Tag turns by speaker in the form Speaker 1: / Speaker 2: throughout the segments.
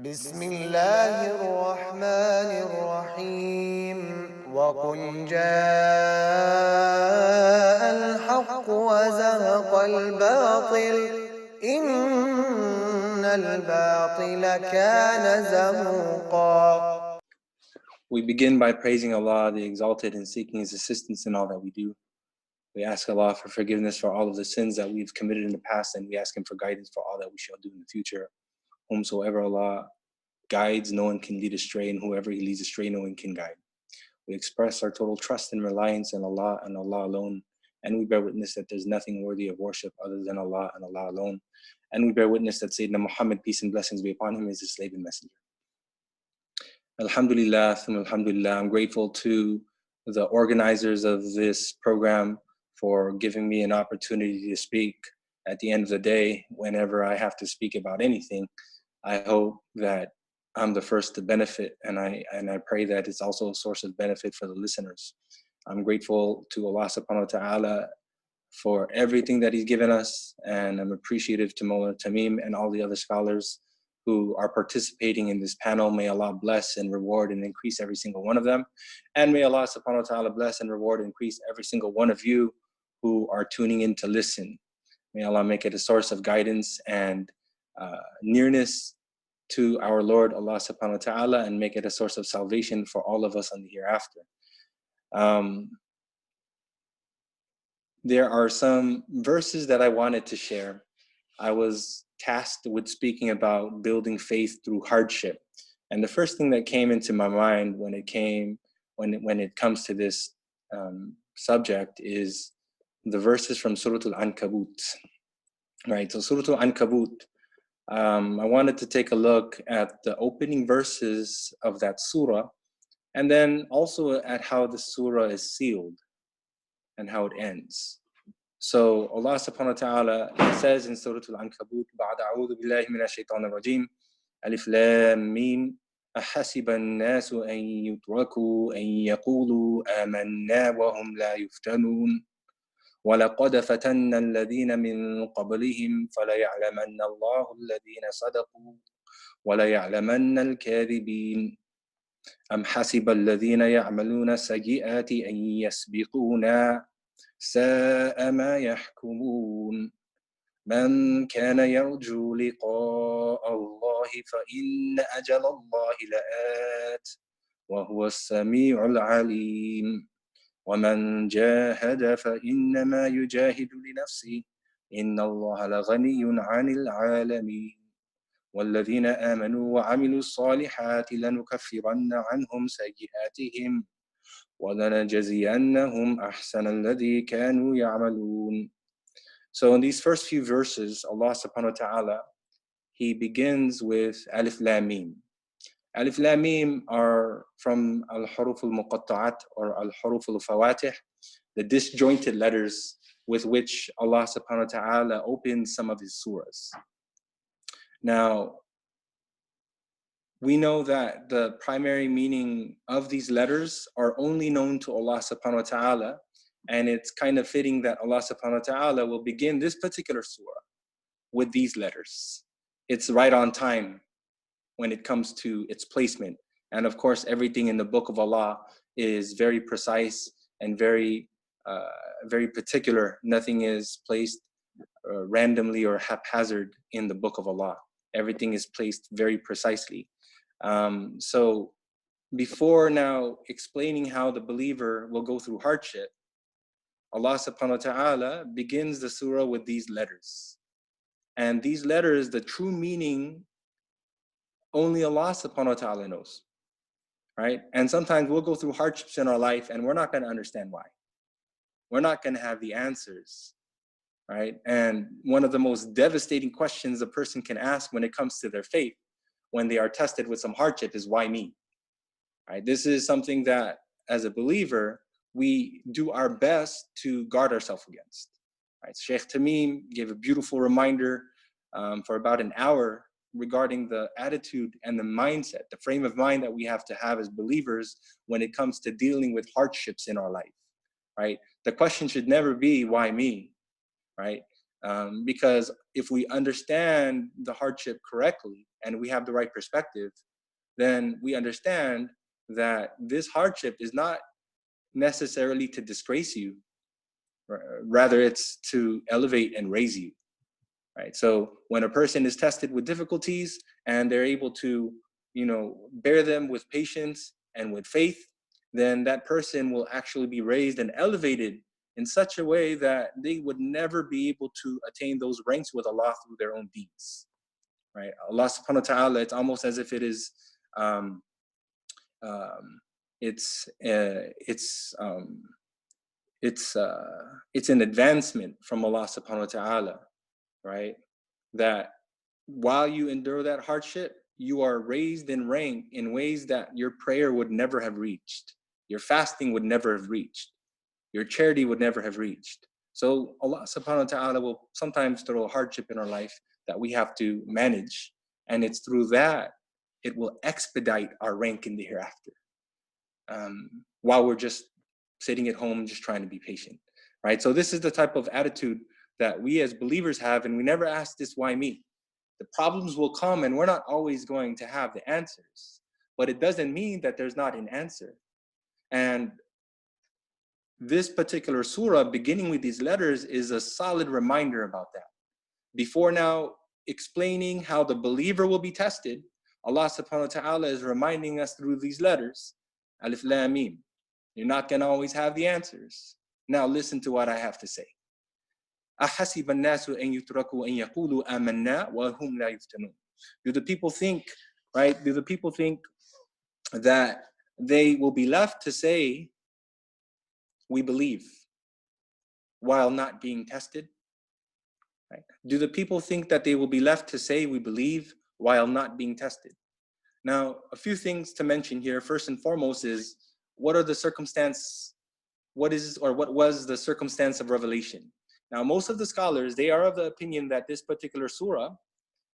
Speaker 1: بسم الله الرحمن الرحيم وقل جاء الحق وزهق الباطل إن الباطل كان زهوقا.
Speaker 2: We begin by praising Allah, the Exalted, and seeking His assistance in all that we do. We ask Allah for forgiveness for all of the sins that we've committed in the past, and we ask Him for guidance for all that we shall do in the future. Whomsoever Allah guides, no one can lead astray, and whoever He leads astray, no one can guide. We express our total trust and reliance in Allah and Allah alone, and we bear witness that there's nothing worthy of worship other than Allah and Allah alone. And we bear witness that Sayyidina Muhammad, peace and blessings be upon him, is His slave and messenger. Alhamdulillah, alhamdulillah, I'm grateful to the organizers of this program for giving me an opportunity to speak. At the end of the day, whenever I have to speak about anything, I hope that I'm the first to benefit, and I pray that it's also a source of benefit for the listeners. I'm grateful to Allah subhanahu wa ta'ala for everything that He's given us, and I'm appreciative to Mawlana Tamim and all the other scholars who are participating in this panel. May Allah bless and reward and increase every single one of them. And may Allah subhanahu wa ta'ala bless and reward and increase every single one of you who are tuning in to listen. May Allah make it a source of guidance and nearness to our Lord Allah subhanahu wa ta'ala, and make it a source of salvation for all of us on the hereafter. There are some verses that I wanted to share. I was tasked with speaking about building faith through hardship. And the first thing that came into my mind when it comes to this subject is the verses from Surah Al-Ankabut. Right, so Surah Al-Ankabut, I wanted to take a look at the opening verses of that surah, and then also at how the surah is sealed and how it ends. So Allah subhanahu wa ta'ala says in Surah Al-Ankabut, بعد أعوذ بالله من الشيطان الرجيم ألف لام ميم أحسب الناس أن يتركوا أن يقولوا آمنا وهم لا يفتنون ولقد فتنا الذين من قبلهم فليعلمن الله الذين صدقوا وليعلمن الكاذبين أم حسب الذين يعملون السيئات أن يسبقونا ساء ما يحكمون من كان يرجو لقاء الله فإن أجل الله لآت وهو السميع العليم ومن جاهد فإنما يجاهد لنفسه إن الله لغني عن العالمين والذين آمنوا وعملوا الصالحات لنكفرن عنهم سيئاتهم وَلَنَجْزِيَنَّهُمْ أَحْسَنَ الَّذِي كَانُوا يَعْمَلُونَ. So in these first few verses, Allah subhanahu wa ta'ala, He begins with Alif Lam Mim. Alif Lam Mim are from Al-Huruf Al-Muqatta'at or Al-Huruf Al-Fawatih, the disjointed letters with which Allah subhanahu wa ta'ala opens some of His surahs. Now, we know that the primary meaning of these letters are only known to Allah subhanahu wa ta'ala, and it's kind of fitting that Allah subhanahu wa ta'ala will begin this particular surah with these letters. It's right on time when it comes to its placement. And of course, everything in the book of Allah is very precise and very particular. Nothing is placed randomly or haphazard in the book of Allah. Everything is placed very precisely. So before now explaining how the believer will go through hardship, Allah subhanahu wa ta'ala begins the surah with these letters. And these letters, the true meaning, only Allah subhanahu wa ta'ala knows, right? And sometimes we'll go through hardships in our life and we're not going to understand why. We're not going to have the answers, right? And one of the most devastating questions a person can ask when it comes to their faith, when they are tested with some hardship, is why me? Right? This is something that as a believer, we do our best to guard ourselves against. Right? Shaykh Tamim gave a beautiful reminder for about an hour regarding the attitude and the mindset, the frame of mind that we have to have as believers when it comes to dealing with hardships in our life. Right? The question should never be, why me? Right? Because if we understand the hardship correctly and we have the right perspective, then we understand that this hardship is not necessarily to disgrace you, rather it's to elevate and raise you, right? So when a person is tested with difficulties and they're able to, bear them with patience and with faith, then that person will actually be raised and elevated in such a way that they would never be able to attain those ranks with Allah through their own deeds, right? Allah subhanahu wa ta'ala, it's almost as if it is, um, um, it's, uh, it's, um, it's an advancement from Allah subhanahu wa ta'ala, right? That while you endure that hardship, you are raised in rank in ways that your prayer would never have reached, your fasting would never have reached, your charity would never have reached. So Allah subhanahu wa ta'ala will sometimes throw a hardship in our life that we have to manage. And it's through that it will expedite our rank in the hereafter. While we're just sitting at home, just trying to be patient, right? So this is the type of attitude that we as believers have, and we never ask this, why me? The problems will come and we're not always going to have the answers, but it doesn't mean that there's not an answer. And this particular surah, beginning with these letters, is a solid reminder about that. Before now explaining how the believer will be tested, Allah subhanahu wa ta'ala is reminding us through these letters, Alif Lam Mim. You're not going to always have the answers. Now listen to what I have to say. أَحَسِبَ النَّاسُ أَن يُتْرَكُوا أَن يَقُولُوا آمَنَّا وَهُمْ لَا يُفْتَنُونَ. Do the people think, right? Do the people think that they will be left to say, we believe, while not being tested? Right? Do the people think that they will be left to say, we believe, while not being tested? Now, a few things to mention here. First and foremost is, what was the circumstance of revelation? Now, most of the scholars, they are of the opinion that this particular surah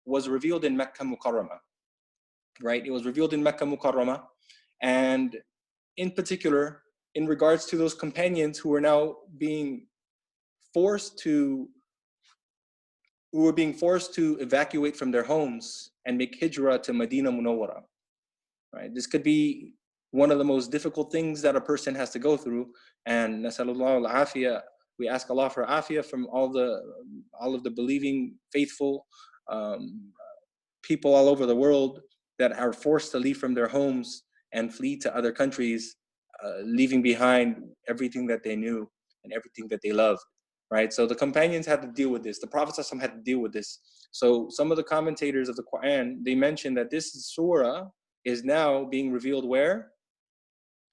Speaker 2: was revealed in Mecca Mukarramah, right? It was revealed in Mecca Mukarramah, and in particular, in regards to those companions who were now being forced to evacuate from their homes and make hijrah to Medina Munawwara, right? This could be one of the most difficult things that a person has to go through, and nasallallahu al-afiyah, we ask Allah for afiyah from all of the believing, faithful people all over the world that are forced to leave from their homes and flee to other countries, leaving behind everything that they knew and everything that they loved, right? So the companions had to deal with this. The Prophet ﷺ had to deal with this. So some of the commentators of the Quran, they mentioned that this surah is now being revealed where?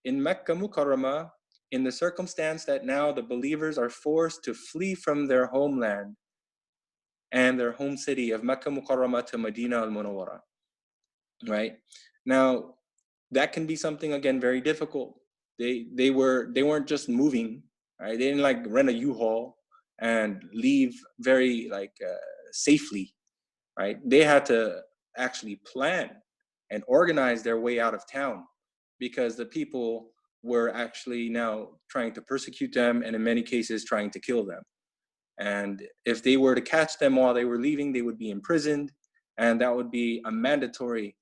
Speaker 2: In Mecca Mukarramah, in the circumstance that now the believers are forced to flee from their homeland and their home city of Mecca Mukarramah to Medina al-Munawwara, right? Now, that can be something, again, very difficult. They weren't just moving, right? They didn't like rent a U-Haul and leave very safely, right? They had to actually plan and organize their way out of town, because the people were actually now trying to persecute them, and in many cases trying to kill them. And if they were to catch them while they were leaving, they would be imprisoned, and that would be a mandatory,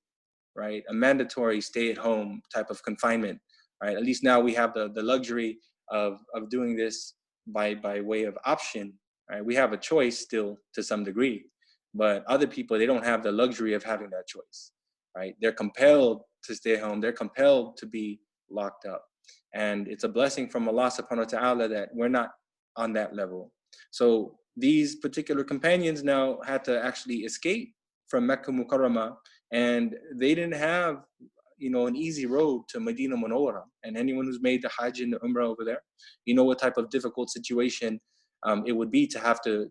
Speaker 2: right? A mandatory stay-at-home type of confinement, right? At least now we have the luxury of doing this by way of option, right? We have a choice still to some degree, but other people, they don't have the luxury of having that choice, right? They're compelled to stay home. They're compelled to be locked up. And it's a blessing from Allah subhanahu wa ta'ala that we're not on that level. So these particular companions now had to actually escape from Mecca Mukarramah, and they didn't have, an easy road to Medina Munawwara. And anyone who's made the Hajj and the Umrah over there, you know what type of difficult situation it would be to have to,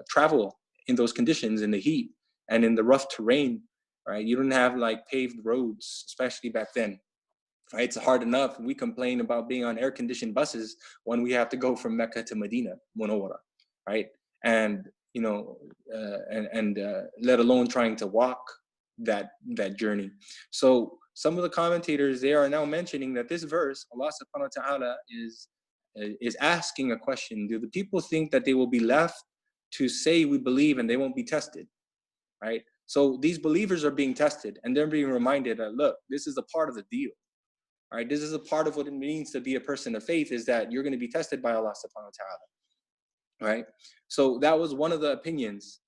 Speaker 2: travel in those conditions, in the heat and in the rough terrain, right? You didn't have like paved roads, especially back then. Right? It's hard enough. We complain about being on air-conditioned buses when we have to go from Mecca to Medina Munawwara, right? And let alone trying to walk that journey. So some of the commentators, they are now mentioning that this verse, Allah subhanahu wa ta'ala is asking a question. Do the people think that they will be left to say we believe and they won't be tested, right? So these believers are being tested and they're being reminded that, look, this is a part of the deal, right? This is a part of what it means to be a person of faith, is that you're going to be tested by Allah subhanahu wa ta'ala, right? So that was one of the opinions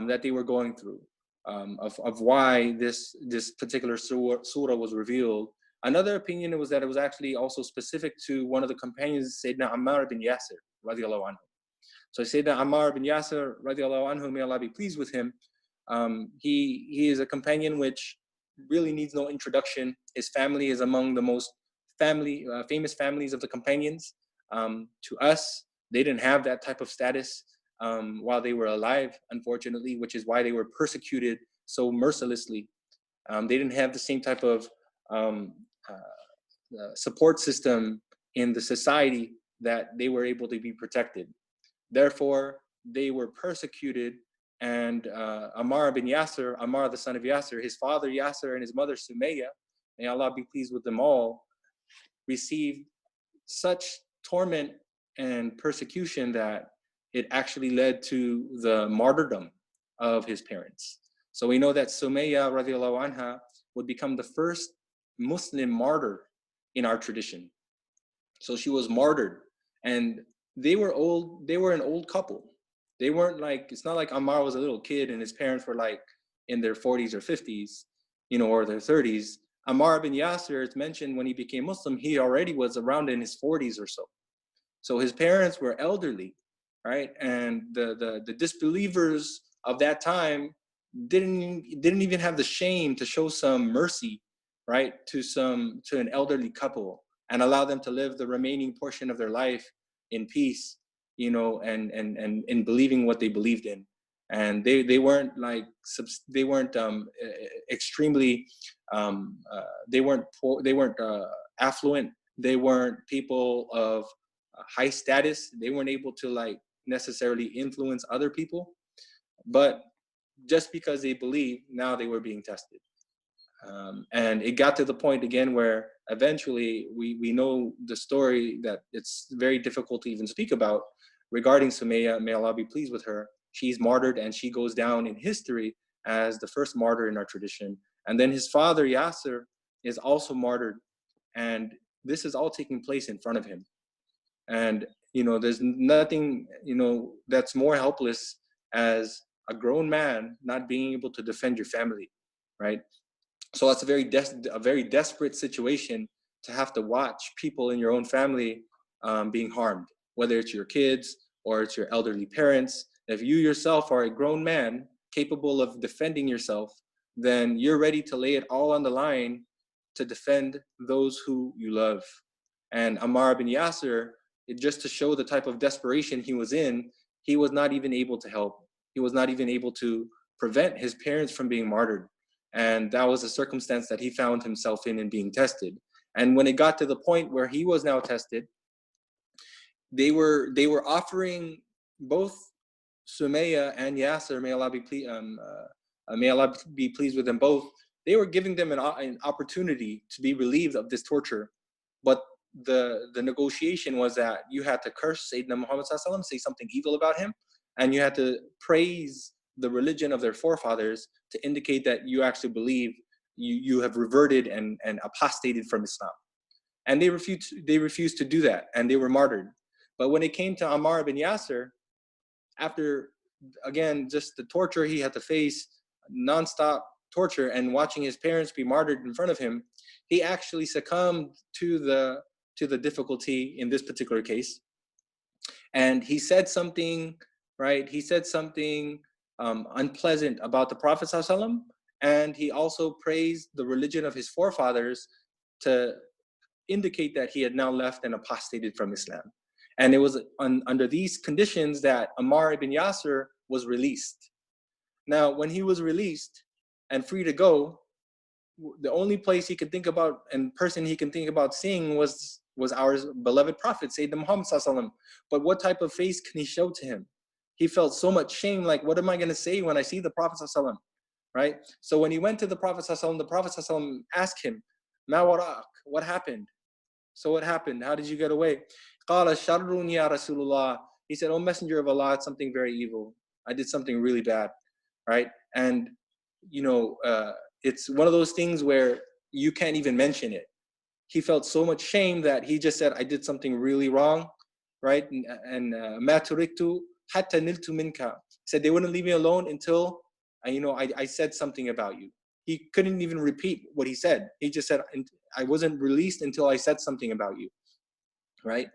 Speaker 2: that they were going through, of why this particular surah was revealed. Another opinion was that it was actually also specific to one of the companions, Sayyidina Ammar bin Yasir, radiallahu anhu. So Sayyidina Ammar bin Yasir, radiallahu anhu, may Allah be pleased with him, he is a companion which really needs no introduction. His family is among the most famous families of the companions. To us, they didn't have that type of status while they were alive, unfortunately, which is why they were persecuted so mercilessly. They didn't have the same type of support system in the society that they were able to be protected. Therefore, they were persecuted, and Ammar bin Yasir, Ammar the son of Yasir, his father Yasir and his mother Sumayya, may Allah be pleased with them all, received such torment and persecution that it actually led to the martyrdom of his parents. So we know that Sumayya radiallahu anha would become the first Muslim martyr in our tradition. So she was martyred, and they were an old couple. They weren't like, it's not like Ammar was a little kid and his parents were like in their 40s or 50s, or their 30s. Ammar bin Yasir, it's mentioned when he became Muslim, he already was around in his 40s or so. So his parents were elderly, right? And the disbelievers of that time didn't even have the shame to show some mercy, right, to an elderly couple and allow them to live the remaining portion of their life in peace, and in believing what they believed in. And they weren't like, they weren't extremely, they weren't poor, they weren't affluent, they weren't people of high status, they weren't able to like necessarily influence other people, but just because they believed, now they were being tested. And it got to the point again where eventually we know the story that it's very difficult to even speak about regarding Sumayya, may Allah be pleased with her. She's martyred and she goes down in history as the first martyr in our tradition. And then his father Yasir is also martyred, and this is all taking place in front of him. And there's nothing that's more helpless as a grown man not being able to defend your family, right? So it's a very desperate situation to have to watch people in your own family being harmed, whether it's your kids or it's your elderly parents. If you yourself are a grown man capable of defending yourself, then you're ready to lay it all on the line to defend those who you love. And Ammar bin Yasir, just to show the type of desperation he was in, he was not even able to help. He was not even able to prevent his parents from being martyred. And that was a circumstance that he found himself in and being tested. And when it got to the point where he was now tested, they were offering both Sumayya and Yasir, may Allah be pleased with them both. They were giving them an opportunity to be relieved of this torture, but the negotiation was that you had to curse Sayyidina Muhammad sallallahu alaihi wasallam, say something evil about him, and you had to praise the religion of their forefathers to indicate that you actually believe you have reverted and apostated from Islam. And they refused to do that, and they were martyred. But when it came to Ammar bin Yasir, after, again, just the torture he had to face, nonstop torture, and watching his parents be martyred in front of him, he actually succumbed to the difficulty in this particular case. And he said something, right? He said something unpleasant about the Prophet ﷺ, and he also praised the religion of his forefathers to indicate that he had now left and apostated from Islam. And it was under these conditions that Ammar ibn Yasir was released. Now, when he was released and free to go, the only place he could think about and person he can think about seeing was our beloved Prophet, Sayyidina Muhammad ﷺ. But what type of face can he show to him? He felt so much shame, like, what am I going to say when I see the Prophet ﷺ, right? So when he went to the Prophet ﷺ, the Prophet ﷺ asked him, Ma warak, what happened? So what happened? How did you get away? Qala sharrun ya Rasulullah. He said, oh Messenger of Allah, it's something very evil. I did something really bad, right? And it's one of those things where you can't even mention it. He felt so much shame that he just said, I did something really wrong, right? And ما تركت حتى نلت منك. He said they wouldn't leave me alone until I said something about you. He couldn't even repeat what he said. He just said, I wasn't released until I said something about you, right?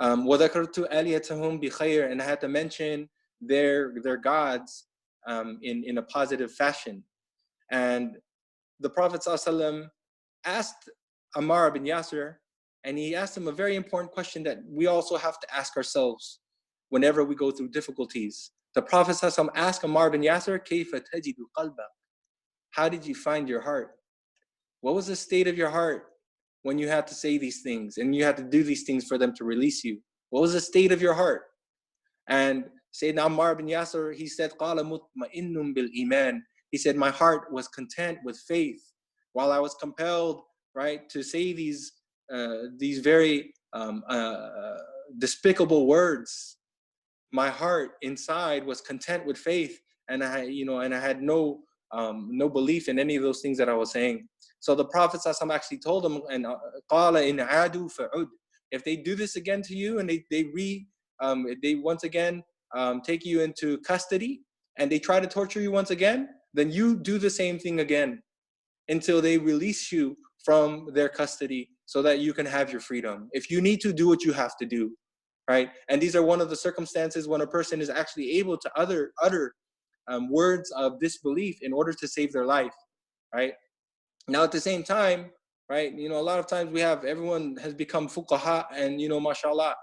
Speaker 2: وذكرت آلهتهم بخير, and I had to mention their gods in a positive fashion. And the Prophet ﷺ asked Ammar bin Yasir, and he asked him a very important question that we also have to ask ourselves whenever we go through difficulties. The Prophet ﷺ asked Ammar bin Yasir, كيف تجد قلبك? How did you find your heart? What was the state of your heart when you had to say these things and you had to do these things for them to release you? What was the state of your heart? And Sayyidina Ammar bin Yasir, he said, قَالَ مُطْمَئِنٌ بِالْإِيمَانِ. He said, my heart was content with faith while I was compelled, right, to say these very despicable words. My heart inside was content with faith, and I had no belief in any of those things that I was saying. So the Prophet ﷺ actually told them, and قَالَ إِنْ عَادُوا فَعُدْ. If they do this again to you, and they once again take you into custody, and they try to torture you once again, then you do the same thing again until they release you from their custody so that you can have your freedom. If you need to, do what you have to do, right? And these are one of the circumstances when a person is actually able to utter words of disbelief in order to save their life, right? Now, at the same time, right, a lot of times everyone has become fuqaha and, mashallah,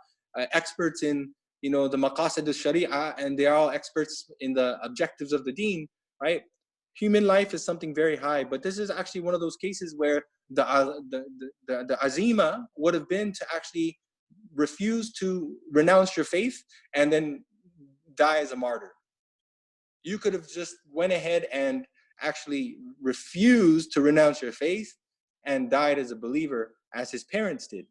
Speaker 2: experts in, the maqasid al-sharia, and they are all experts in the objectives of the deen, right? Human life is something very high, but this is actually one of those cases where the azima would have been to actually refuse to renounce your faith and then die as a martyr. You could have just went ahead and actually refused to renounce your faith and died as a believer, as his parents did.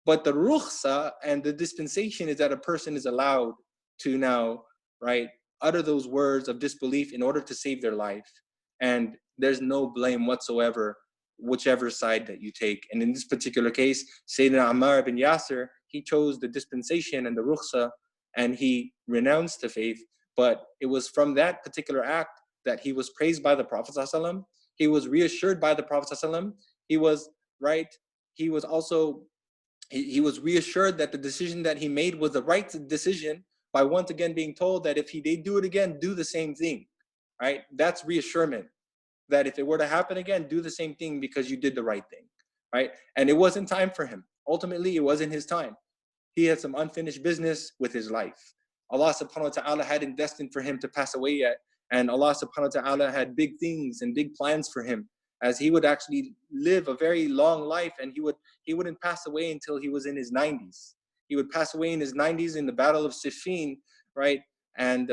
Speaker 2: But the rukhsa and the dispensation is that a person is allowed to now, right, utter those words of disbelief in order to save their life. And there's no blame whatsoever, whichever side that you take. And in this particular case, Sayyidina Ammar bin Yasir, he chose the dispensation and the rukhsa, and he renounced the faith. But it was from that particular act that he was praised by the Prophet ﷺ. He was reassured by the Prophet ﷺ. He was right. He was also he was reassured that the decision that he made was the right decision by once again being told that if they do it again, do the same thing, right? That's reassurance that if it were to happen again, do the same thing because you did the right thing, right? And it wasn't time for him. Ultimately, it wasn't his time. He had some unfinished business with his life. Allah subhanahu wa ta'ala hadn't destined for him to pass away yet. And Allah subhanahu wa ta'ala had big things and big plans for him, as he would actually live a very long life, and he wouldn't pass away until he was in his 90s. He would pass away in his 90s in the Battle of Siffin, right? And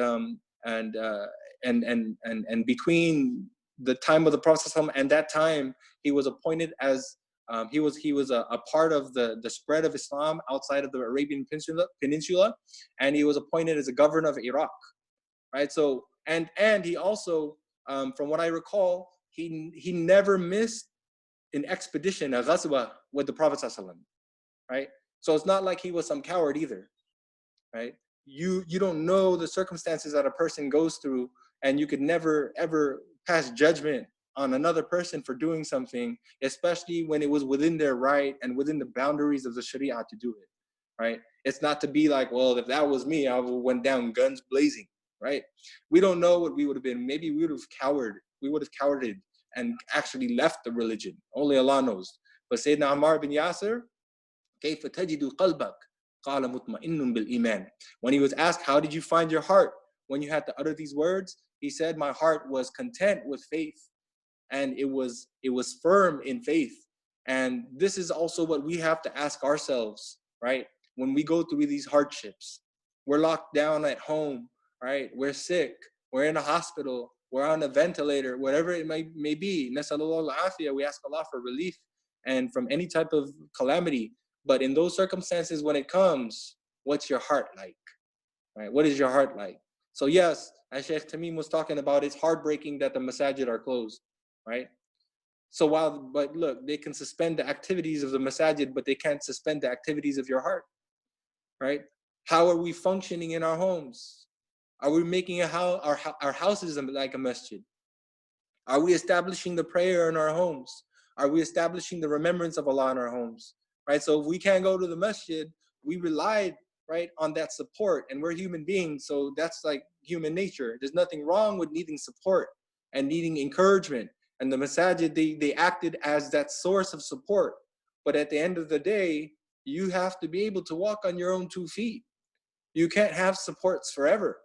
Speaker 2: between the time of the Prophet ﷺ and that time, he was appointed as he was a part of the spread of Islam outside of the Arabian Peninsula, and he was appointed as a governor of Iraq, right? So and he also, from what I recall, he never missed an expedition, a ghazwa, with the Prophet ﷺ, right? So it's not like he was some coward either, right? You don't know the circumstances that a person goes through, and you could never ever pass judgment on another person for doing something, especially when it was within their right and within the boundaries of the Sharia to do it, right? It's not to be like, well, if that was me, I would have went down guns blazing, right? We don't know what we would have been. Maybe we would have cowered. We would have cowarded and actually left the religion. Only Allah knows. But Sayyidina Ammar bin Yasir, كيف تجد قلبك؟ قال مطمئن بالإيمان. When he was asked, how did you find your heart when you had to utter these words? He said, my heart was content with faith, and it was firm in faith. And this is also what we have to ask ourselves, right? When we go through these hardships, we're locked down at home, right? We're sick, we're in a hospital, we're on a ventilator, whatever it may be. Nasallallahu al-afiyah, we ask Allah for relief and from any type of calamity. But in those circumstances, when it comes, what's your heart like, right? What is your heart like? So yes, as Shaykh Tamim was talking about, it's heartbreaking that the masajid are closed, right? So but look, they can suspend the activities of the masajid, but they can't suspend the activities of your heart, right? How are we functioning in our homes? Are we making our houses like a masjid? Are we establishing the prayer in our homes? Are we establishing the remembrance of Allah in our homes? Right? So if we can't go to the masjid, we relied, right, on that support, and we're human beings, so that's like human nature. There's nothing wrong with needing support and needing encouragement. And the masajid, they acted as that source of support. But at the end of the day, you have to be able to walk on your own 2 feet. You can't have supports forever,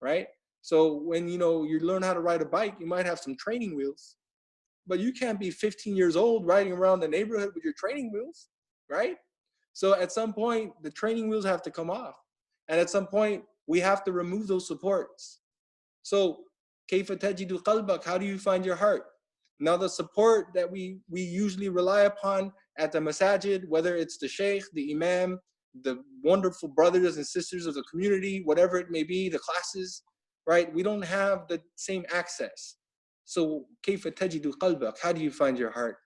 Speaker 2: right? So when you learn how to ride a bike, you might have some training wheels, but you can't be 15 years old riding around the neighborhood with your training wheels, right? So at some point, the training wheels have to come off. And at some point, we have to remove those supports. So, كيف تجد قلبك? How do you find your heart? Now, the support that we usually rely upon at the masajid, whether it's the sheikh, the imam, the wonderful brothers and sisters of the community, whatever it may be, the classes, right? We don't have the same access. So, كيف تجد قلبك? How do you find your heart?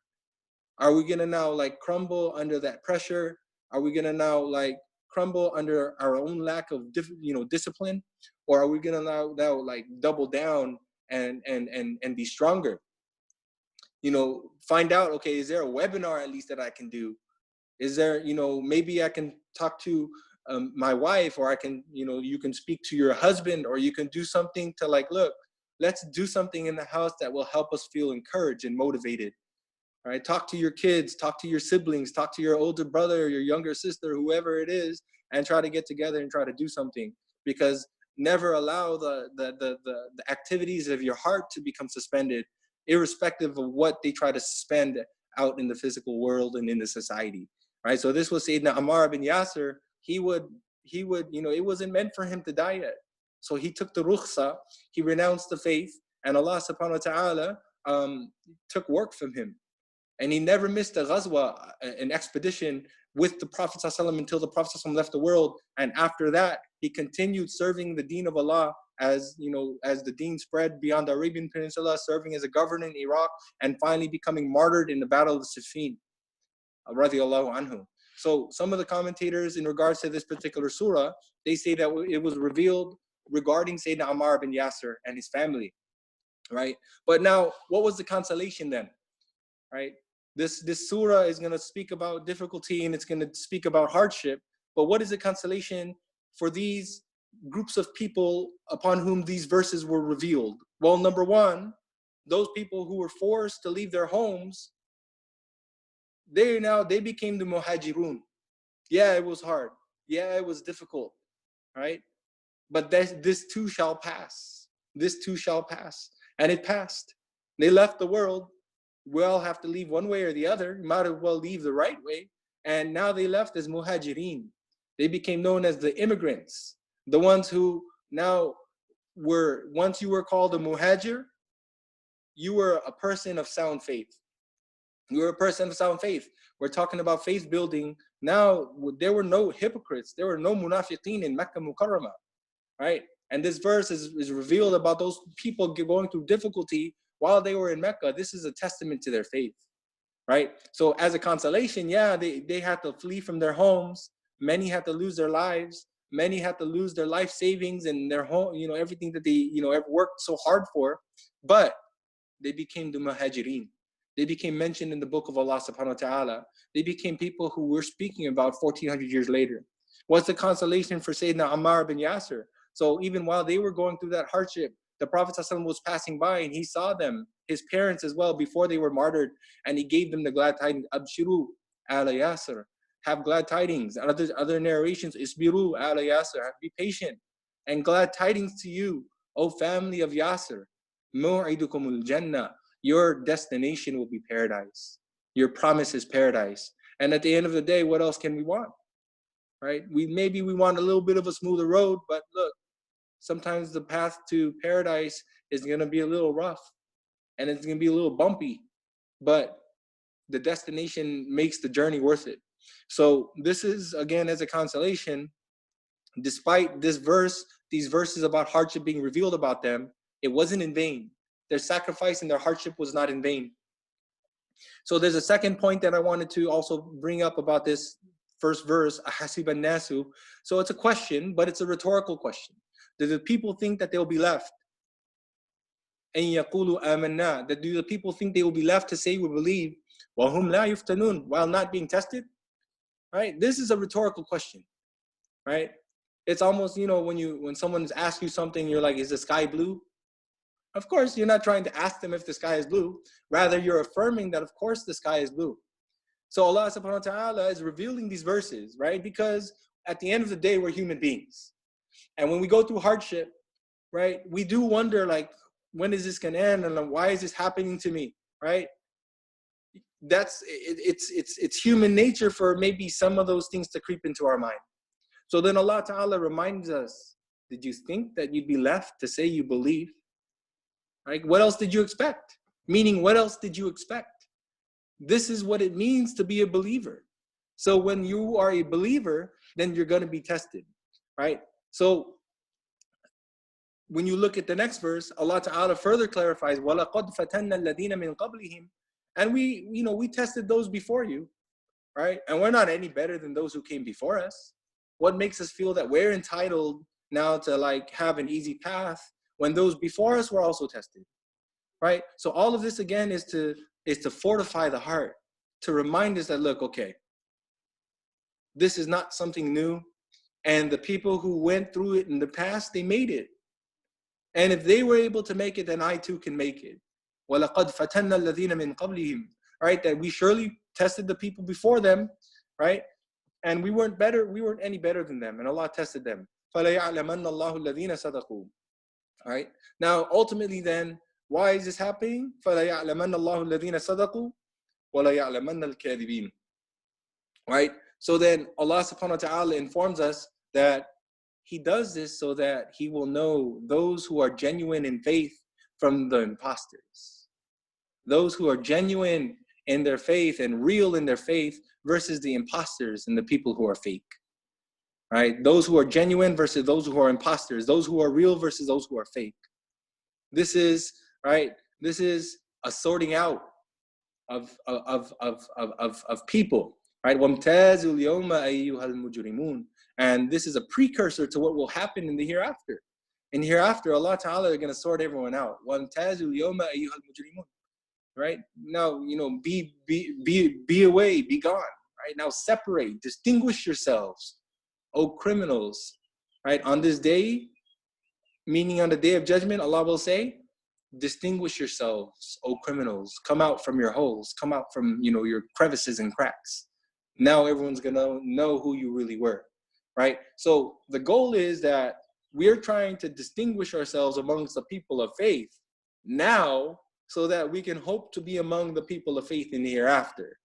Speaker 2: Are we gonna now like crumble under that pressure? Are we gonna now like crumble under our own lack of discipline, or are we gonna now like double down and be stronger? Find out, okay, is there a webinar at least that I can do? Is there, maybe I can talk to my wife, or I can, you can speak to your husband, or you can do something to like, look, let's do something in the house that will help us feel encouraged and motivated. All right, talk to your kids, talk to your siblings, talk to your older brother or your younger sister, whoever it is, and try to get together and try to do something. Because never allow the activities of your heart to become suspended, irrespective of what they try to suspend out in the physical world and in the society. Right. So this was Sayyidina Ammar bin Yasir. He would, it wasn't meant for him to die yet. So he took the rukhsa, he renounced the faith, and Allah subhanahu wa ta'ala took work from him. And he never missed a ghazwa, an expedition with the Prophet ﷺ until the Prophet ﷺ left the world. And after that, he continued serving the deen of Allah as the deen spread beyond the Arabian Peninsula, serving as a governor in Iraq, and finally becoming martyred in the Battle of Siffin, radiallahu anhu. So some of the commentators in regards to this particular surah, they say that it was revealed regarding Sayyidina Ammar bin Yasir and his family, right? But now, what was the consolation then, right? This surah is going to speak about difficulty, and it's going to speak about hardship. But what is the consolation for these groups of people upon whom these verses were revealed? Well, number one, those people who were forced to leave their homes, they became the muhajirun. Yeah, it was hard. Yeah, it was difficult, right? But this too shall pass. This too shall pass. And it passed. They left the world. We all have to leave one way or the other. You might as well leave the right way. And now they left as muhajirin. They became known as the immigrants, the ones who now once you were called a muhajir, you were a person of sound faith. You were a person of sound faith. We're talking about faith building. Now, there were no hypocrites. There were no munafiqeen in Mecca Mukarramah, right? And this verse is revealed about those people going through difficulty while they were in Mecca. This is a testament to their faith, right? So as a consolation, yeah, they had to flee from their homes. Many had to lose their lives. Many had to lose their life savings and their home, everything that they, ever worked so hard for. But they became the muhajirin. They became mentioned in the book of Allah subhanahu wa ta'ala. They became people who we're speaking about 1400 years later. What's the consolation for Sayyidina Ammar bin Yasir? So even while they were going through that hardship, the Prophet ﷺ was passing by and he saw them, his parents as well, before they were martyred, and he gave them the glad tidings. Abshiru ala Yasir. Have glad tidings. Other narrations, Isbiru ala Yasir. Be patient. And glad tidings to you, O family of Yasir. Mu'idukumul Jannah. Your destination will be paradise. Your promise is paradise. And at the end of the day, what else can we want? Right? Maybe we want a little bit of a smoother road, but look, sometimes the path to paradise is going to be a little rough and it's going to be a little bumpy, but the destination makes the journey worth it. So this is, again, as a consolation, despite this verse these verses about hardship being revealed about them, it wasn't in vain. Their sacrifice and their hardship was not in vain. So there's a second point that I wanted to also bring up about this first verse, ahasiba nasu. So it's a question, but it's a rhetorical question. Do the people think that they'll be left? And yaqulu amanna, that do the people think they will be left to say we believe, wahum la yuftanun, while not being tested? Right? This is a rhetorical question, right? It's almost, when someone's asked you something, you're like, is the sky blue? Of course, you're not trying to ask them if the sky is blue. Rather, you're affirming that, of course, the sky is blue. So Allah subhanahu wa ta'ala is revealing these verses, right? Because at the end of the day, we're human beings. And when we go through hardship, right, we do wonder, like, when is this going to end? And why is this happening to me, right? It's human nature for maybe some of those things to creep into our mind. So then Allah Ta'ala reminds us, did you think that you'd be left to say you believe? Right? What else did you expect? Meaning, what else did you expect? This is what it means to be a believer. So when you are a believer, then you're going to be tested, right? So when you look at the next verse, Allah Ta'ala further clarifies, وَلَقَدْ فَتَنَّ الَّذِينَ مِنْ قَبْلِهِمْ, and we tested those before you, right? And we're not any better than those who came before us. What makes us feel that we're entitled now to like have an easy path when those before us were also tested, right? So all of this again is to fortify the heart, to remind us that, look, okay, this is not something new, and the people who went through it in the past, they made it. And if they were able to make it, then I too can make it. وَلَقَدْ فَتَنَّ الَّذِينَ مِنْ قَبْلِهِمْ, right? That we surely tested the people before them, right? And we weren't any better than them, and Allah tested them. فَلَيَعْلَمَنَّ اللَّهُ الَّذِينَ صَدَقُوا. Right? Now, ultimately then, why is this happening? فَلَيَعْلَمَنَّ اللَّهُ الَّذِينَ صَدَقُوا وَلَيَعْلَمَنَّ الْكَاذِبِينَ. Right? So then Allah subhanahu wa ta'ala informs us that He does this so that He will know those who are genuine in faith from the imposters. Those who are genuine in their faith and real in their faith versus the imposters and the people who are fake. Right? Those who are genuine versus those who are imposters. Those who are real versus those who are fake. This is, right? This is a sorting out of people. Right? وَامْتَازُوا الْيَوْمَ أَيُّهَا الْمُجْرِمُونَ. And this is a precursor to what will happen in the hereafter. In hereafter, Allah Ta'ala is going to sort everyone out. وَامْتَازُوا الْيَوْمَ أَيُّهَا الْمُجْرِمُونَ. Right? Now, be away, be gone. Right? Now separate, distinguish yourselves, O criminals. Right? On this day, meaning on the day of judgment, Allah will say, distinguish yourselves, O criminals. Come out from your holes, come out from your crevices and cracks. Now everyone's gonna know who you really were. Right? So the goal is that we're trying to distinguish ourselves amongst the people of faith now, so that we can hope to be among the people of faith in the hereafter,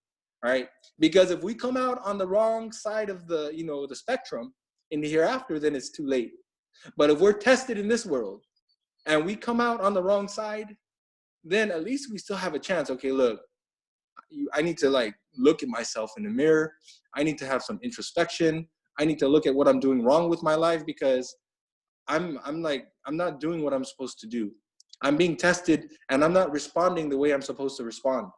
Speaker 2: right? Because if we come out on the wrong side of the spectrum in the hereafter, then it's too late. But if we're tested in this world and we come out on the wrong side, then at least we still have a chance. Okay, look, I need to look at myself in the mirror. I need to have some introspection. I need to look at what I'm doing wrong with my life, because I'm not doing what I'm supposed to do. I'm being tested and I'm not responding the way I'm supposed to respond.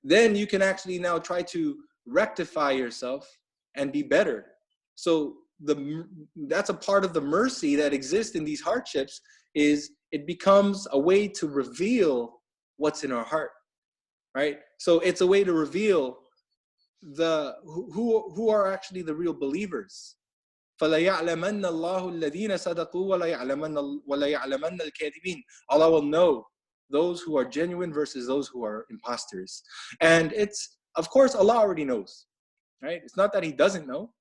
Speaker 2: Then you can actually now try to rectify yourself and be better. So that's a part of the mercy that exists in these hardships, is it becomes a way to reveal what's in our heart, right? So it's a way to reveal who are actually the real believers. فَلَيَعْلَمَنَّ اللَّهُ الَّذِينَ صَدَقُوا وَلَيَعْلَمَنَّ الْكَاذِبِينَ. Allah will know those who are genuine versus those who are imposters. And it's, of course, Allah already knows, right? It's not that He doesn't know.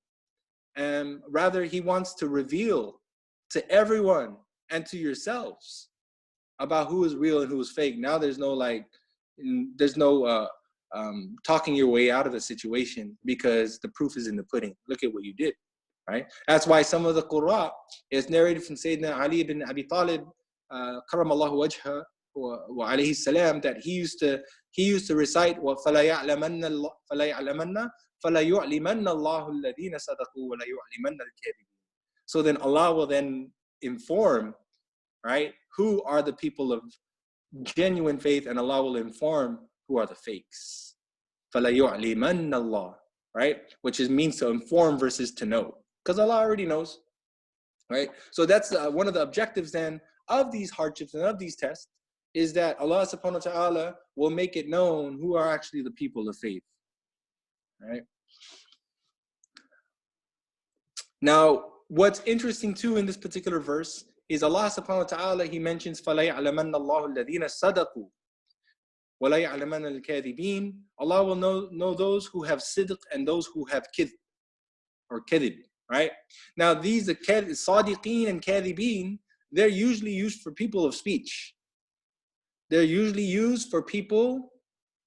Speaker 2: Rather, He wants to reveal to everyone and to yourselves about who is real and who is fake. Now there's no talking your way out of the situation, because the proof is in the pudding. Look at what you did. Right? That's why some of the Qur'an is narrated from Sayyidina Ali ibn Abi Talib, karamallahu wajha wa alayhi salam, that he used to recite فَلَا يَعْلَمَنَّ فَلَا يُعْلِمَنَّ اللَّهُ الَّذِينَ صَدَقُوا وَلَا يُعْلِمَنَّ الْكَاذِبِينَ. So then Allah will then inform, right, who are the people of genuine faith, and Allah will inform who are the fakes. فَلَا يُعْلِمَنَّ اللَّهِ, right? Which means to inform versus to know. Because Allah already knows, right? So that's one of the objectives then of these hardships and of these tests, is that Allah subhanahu wa ta'ala will make it known who are actually the people of faith, right? Now, what's interesting too in this particular verse is Allah subhanahu wa ta'ala, He mentions فَلَا يَعْلَمَنَّ اللَّهُ الَّذِينَ صَدَقُوا وَلَا يَعْلَمَنَّ الْكَاذِبِينَ. Allah will know those who have sidq and those who have kidh, or kadhib, right? Now these, the sadiqeen and kadhibeen, they're usually used for people of speech. They're usually used for people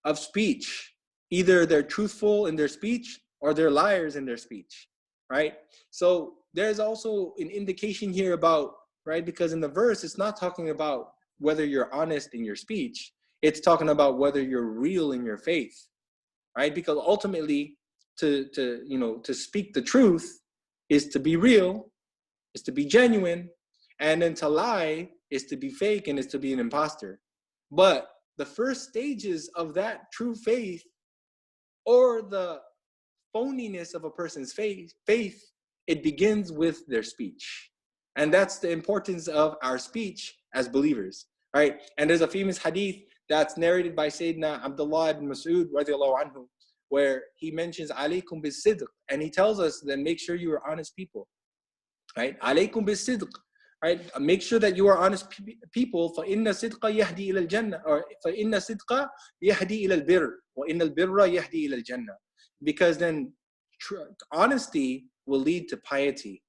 Speaker 2: of speech. Either they're truthful in their speech or they're liars in their speech, right? So there's also an indication here about, right, because in the verse it's not talking about whether you're honest in your speech, it's talking about whether you're real in your faith, right? Because ultimately to speak the truth is to be real, is to be genuine, and then to lie is to be fake and is to be an imposter. But the first stages of that true faith, or the phoniness of a person's faith, it begins with their speech. And that's the importance of our speech as believers, right? And there's a famous hadith that's narrated by Sayyidina Abdullah ibn Mas'ud radiallahu anhu, where he mentions alaykum bis-sidq, and he tells us then make sure you are honest people, right? Alaykum bis-sidq, right? Make sure that you are honest people. فَإِنَّ الصِّدْقَ يَهْدِي إِلَى الْجَنَّةِ, or فَإِنَّ الصِّدْقَ يَهْدِي إِلَى الْبِرِّ وَإِنَّ الْبِرَّ يَهْدِي إِلَى الْجَنَّةِ. Because then honesty will lead to piety,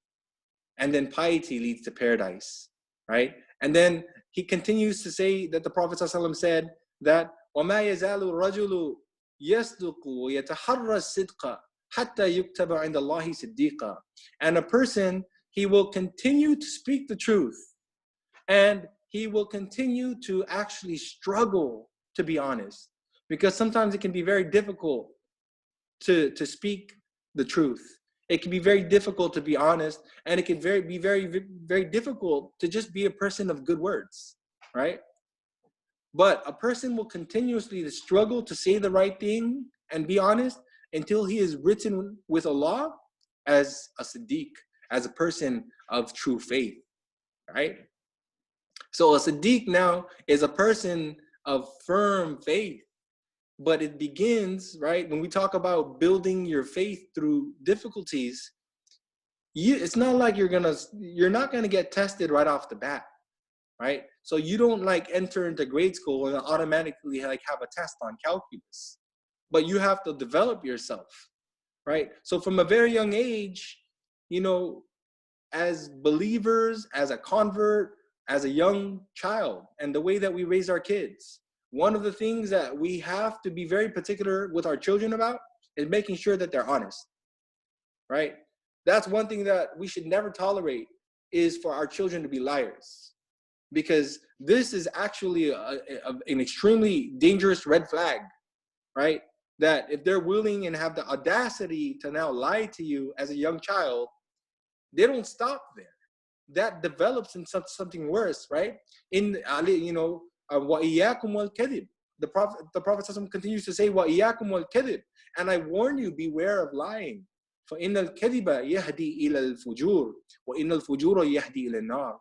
Speaker 2: and then piety leads to paradise, right? And then he continues to say that the Prophet ﷺ said that وَمَا يَزَالُ الرَّجُلُ يَصْدُقُ وَيَتَحَرَّى الصِّدْقَ حَتَّى يُكْتَبَ عِنْدَ اللَّهِ صِدِّيقًا. And a person, he will continue to speak the truth, and he will continue to actually struggle to be honest, because sometimes it can be very difficult to speak the truth. It can be very difficult to be honest, and it can be very difficult to just be a person of good words, right? But a person will continuously struggle to say the right thing and be honest until he is written with Allah as a Siddiq, as a person of true faith, right? So a Siddiq now is a person of firm faith. But it begins, right, when we talk about building your faith through difficulties, it's not like you're not gonna get tested right off the bat, right? So you don't like enter into grade school and automatically like have a test on calculus, but you have to develop yourself, right? So from a very young age, as believers, as a convert, as a young child, and the way that we raise our kids, one of the things that we have to be very particular with our children about is making sure that they're honest, right? That's one thing that we should never tolerate, is for our children to be liars, because this is actually an extremely dangerous red flag, right? That if they're willing and have the audacity to now lie to you as a young child, they don't stop there. That develops into something worse, right? وَإِيَّاكُمْ وَالْكَذِبِ. The Prophet continues to say, وَإِيَّاكُمْ وَالْكَذِبِ. And I warn you, beware of lying. فَإِنَّ الْكَذِبَ يَهْدِي إِلَى الْفُجُورِ وَإِنَّ الْفُجُورَ يَهْدِي إِلَى النَّارِ.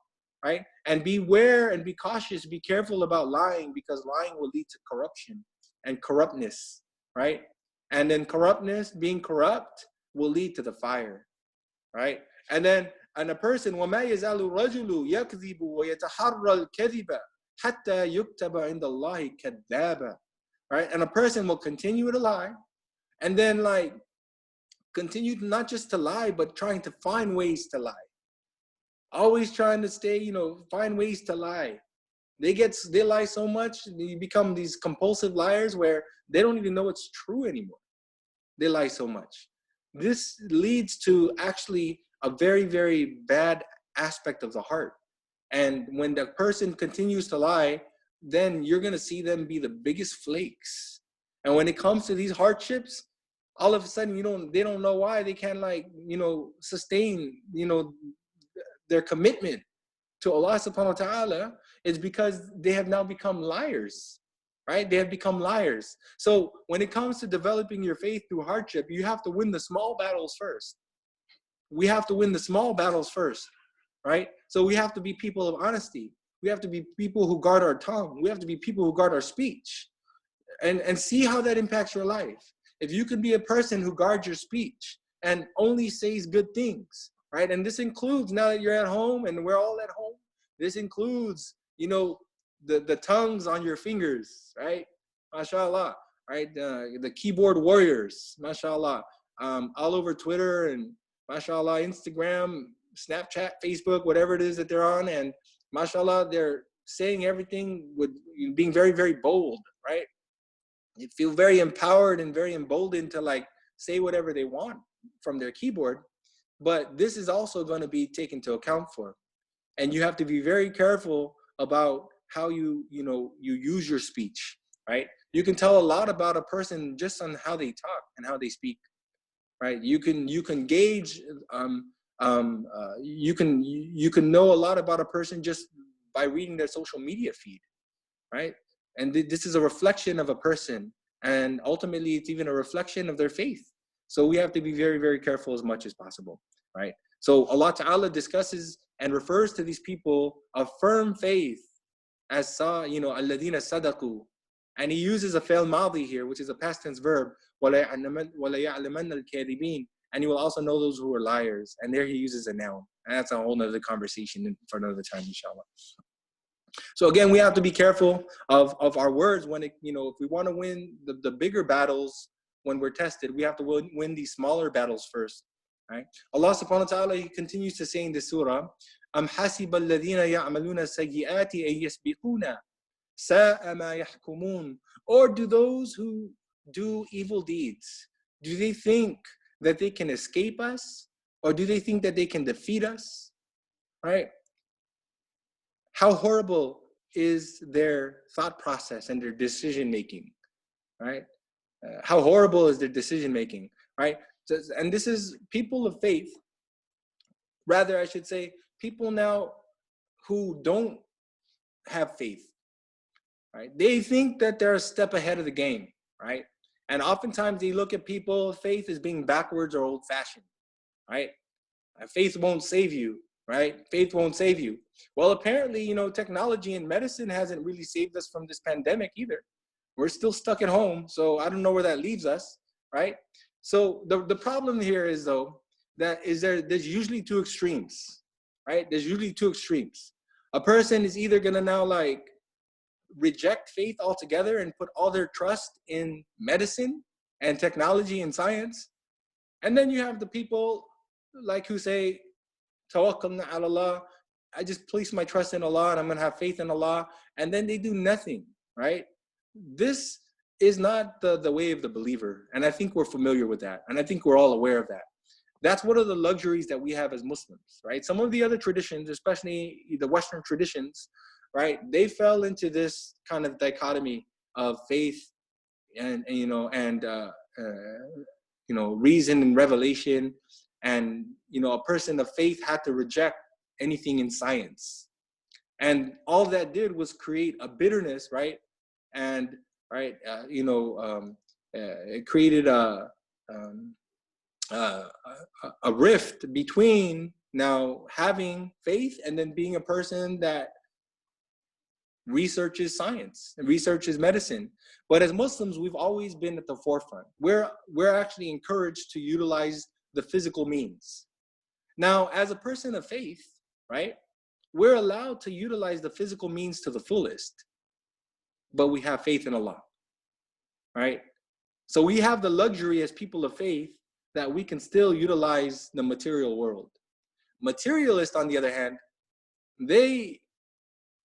Speaker 2: Right? And beware and be cautious, be careful about lying, because lying will lead to corruption and corruptness, right? And then corruptness, being corrupt, will lead to the fire, right? And a person, وَمَا يَزَالُ الرَّجُلُ يَكْذِبُ وَيَتَحَرَّى الْكَذِبَ حَتَّى يُكْتَبَ عِنْدَ اللَّهِ كَذَّابًا. Right? And a person will continue to lie, and then continue not just to lie, but trying to find ways to lie. Always trying to stay, find ways to lie. They lie so much, they become these compulsive liars where they don't even know it's true anymore. They lie so much. This leads to actually a very, very bad aspect of the heart. And when the person continues to lie, then you're going to see them be the biggest flakes. And when it comes to these hardships, all of a sudden, they don't know why they can't sustain, their commitment to Allah subhanahu wa ta'ala is because they have now become liars, right? They have become liars. So when it comes to developing your faith through hardship, you have to win the small battles first. We have to win the small battles first, right? So we have to be people of honesty. We have to be people who guard our tongue. We have to be people who guard our speech, and see how that impacts your life. If you can be a person who guards your speech and only says good things, right? And this includes, now that you're at home and we're all at home, this includes, the tongues on your fingers, right? MashaAllah, right? The keyboard warriors, MashaAllah, all over Twitter and MashaAllah, Instagram, Snapchat, Facebook, whatever it is that they're on. And MashaAllah, they're saying everything with being very, very bold, right? You feel very empowered and very emboldened to like say whatever they want from their keyboard. But this is also going to be taken into account for. And you have to be very careful about how you use your speech, right? You can tell a lot about a person just on how they talk and how they speak, right? You can gauge, you can know a lot about a person just by reading their social media feed, right? And this is a reflection of a person, and ultimately it's even a reflection of their faith. So we have to be very, very careful as much as possible, right? So Allah Ta'ala discusses and refers to these people of firm faith as alladina sadaqu, and he uses a fail madi here, which is a past tense verb, وَلَا يَعْلَمَنَّ الْكَاذِبِينَ, and you will also know those who are liars. And there he uses a noun, and that's a whole nother conversation for another time, inshallah. So again, we have to be careful of our words when if we want to win the bigger battles when we're tested, we have to win these smaller battles first, right? Allah subhanahu wa ta'ala, he continues to say in this surah, أَمْ حَسِبَ الَّذِينَ يَعْمَلُونَ السَّيِّئَاتِ أَن يَسْبِقُونَ سَاءَ مَا يَحْكُمُونَ. Or do those who do evil deeds, do they think that they can escape us? Or do they think that they can defeat us, right? How horrible is their thought process and their decision making, right? How horrible is their decision making, right? And this is people of faith, rather I should say, people now who don't have faith, right? They think that they're a step ahead of the game, right? And oftentimes they look at people of faith as being backwards or old-fashioned, right? Faith won't save you, right? Faith won't save you. Well, apparently, technology and medicine hasn't really saved us from this pandemic either. We're still stuck at home, so I don't know where that leaves us, right? So the problem here is, though, there's usually two extremes, right? There's usually two extremes. A person is either gonna now like reject faith altogether and put all their trust in medicine and technology and science, and then you have the people like who say, Tawakkalna ala Allah, I just place my trust in Allah and I'm gonna have faith in Allah, and then they do nothing, right? This is not the way of the believer, and I think we're familiar with that, and I think we're all aware of that. That's one of the luxuries that we have as Muslims, right? Some of the other traditions, especially the Western traditions, right, they fell into this kind of dichotomy of faith and reason and revelation. And a person of faith had to reject anything in science, and all that did was create a bitterness, right? And it created a rift between now having faith and then being a person that researches science and researches medicine. But as Muslims, we've always been at the forefront. We're actually encouraged to utilize the physical means. Now, as a person of faith, right, we're allowed to utilize the physical means to the fullest, but we have faith in Allah, right? So we have the luxury as people of faith that we can still utilize the material world. Materialists, on the other hand, they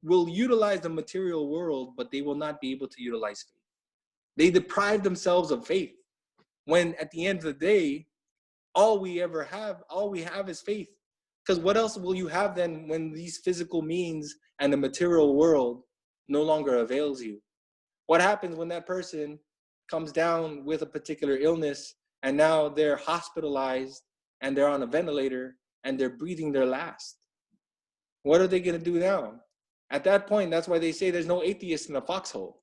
Speaker 2: will utilize the material world, but they will not be able to utilize faith. They deprive themselves of faith, when at the end of the day, all we have is faith. Because what else will you have then when these physical means and the material world no longer avails you? What happens when that person comes down with a particular illness and now they're hospitalized and they're on a ventilator and they're breathing their last? What are they going to do now? At that point, that's why they say there's no atheist in a foxhole.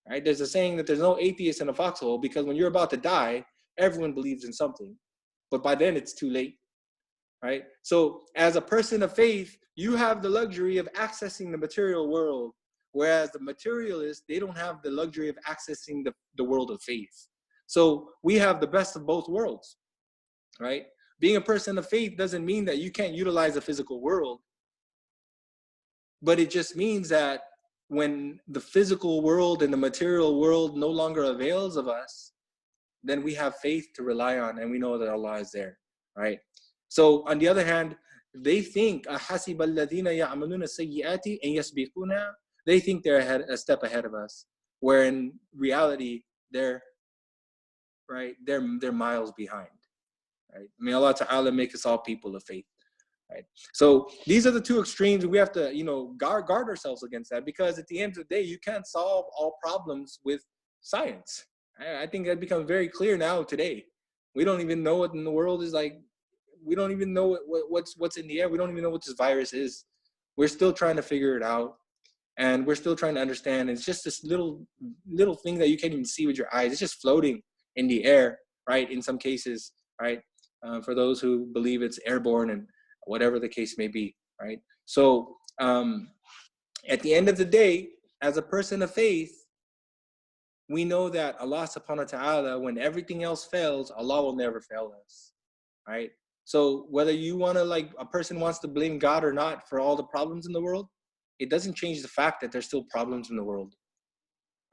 Speaker 2: Right? There's a saying that there's no atheist in a foxhole, because when you're about to die, everyone believes in something. But by then it's too late. Right? So as a person of faith, you have the luxury of accessing the material world, whereas the materialists, they don't have the luxury of accessing the world of faith. So we have the best of both worlds. Right? Being a person of faith doesn't mean that you can't utilize the physical world, but it just means that when the physical world and the material world no longer avails of us, then we have faith to rely on, and we know that Allah is there, right? So on the other hand, they think أَحَسِبَ الَّذِينَ يَعْمَلُونَ السَّيِّئَاتِ أَن يَسْبِقُونَا. They think they're a step ahead of us, where in reality they're miles behind, right? May Allah Ta'ala make us all people of faith. Right. So these are the two extremes. We have to, guard ourselves against that, because at the end of the day, you can't solve all problems with science. I think that becomes very clear now today. We don't even know what in the world is like. We don't even know what's in the air. We don't even know what this virus is. We're still trying to figure it out, and we're still trying to understand. It's just this little thing that you can't even see with your eyes. It's just floating in the air, right? In some cases, right? For those who believe it's airborne and whatever the case may be, right? So at the end of the day, as a person of faith, we know that Allah subhanahu wa ta'ala, when everything else fails, Allah will never fail us, right? So whether you want to, a person wants to blame God or not for all the problems in the world, it doesn't change the fact that there's still problems in the world,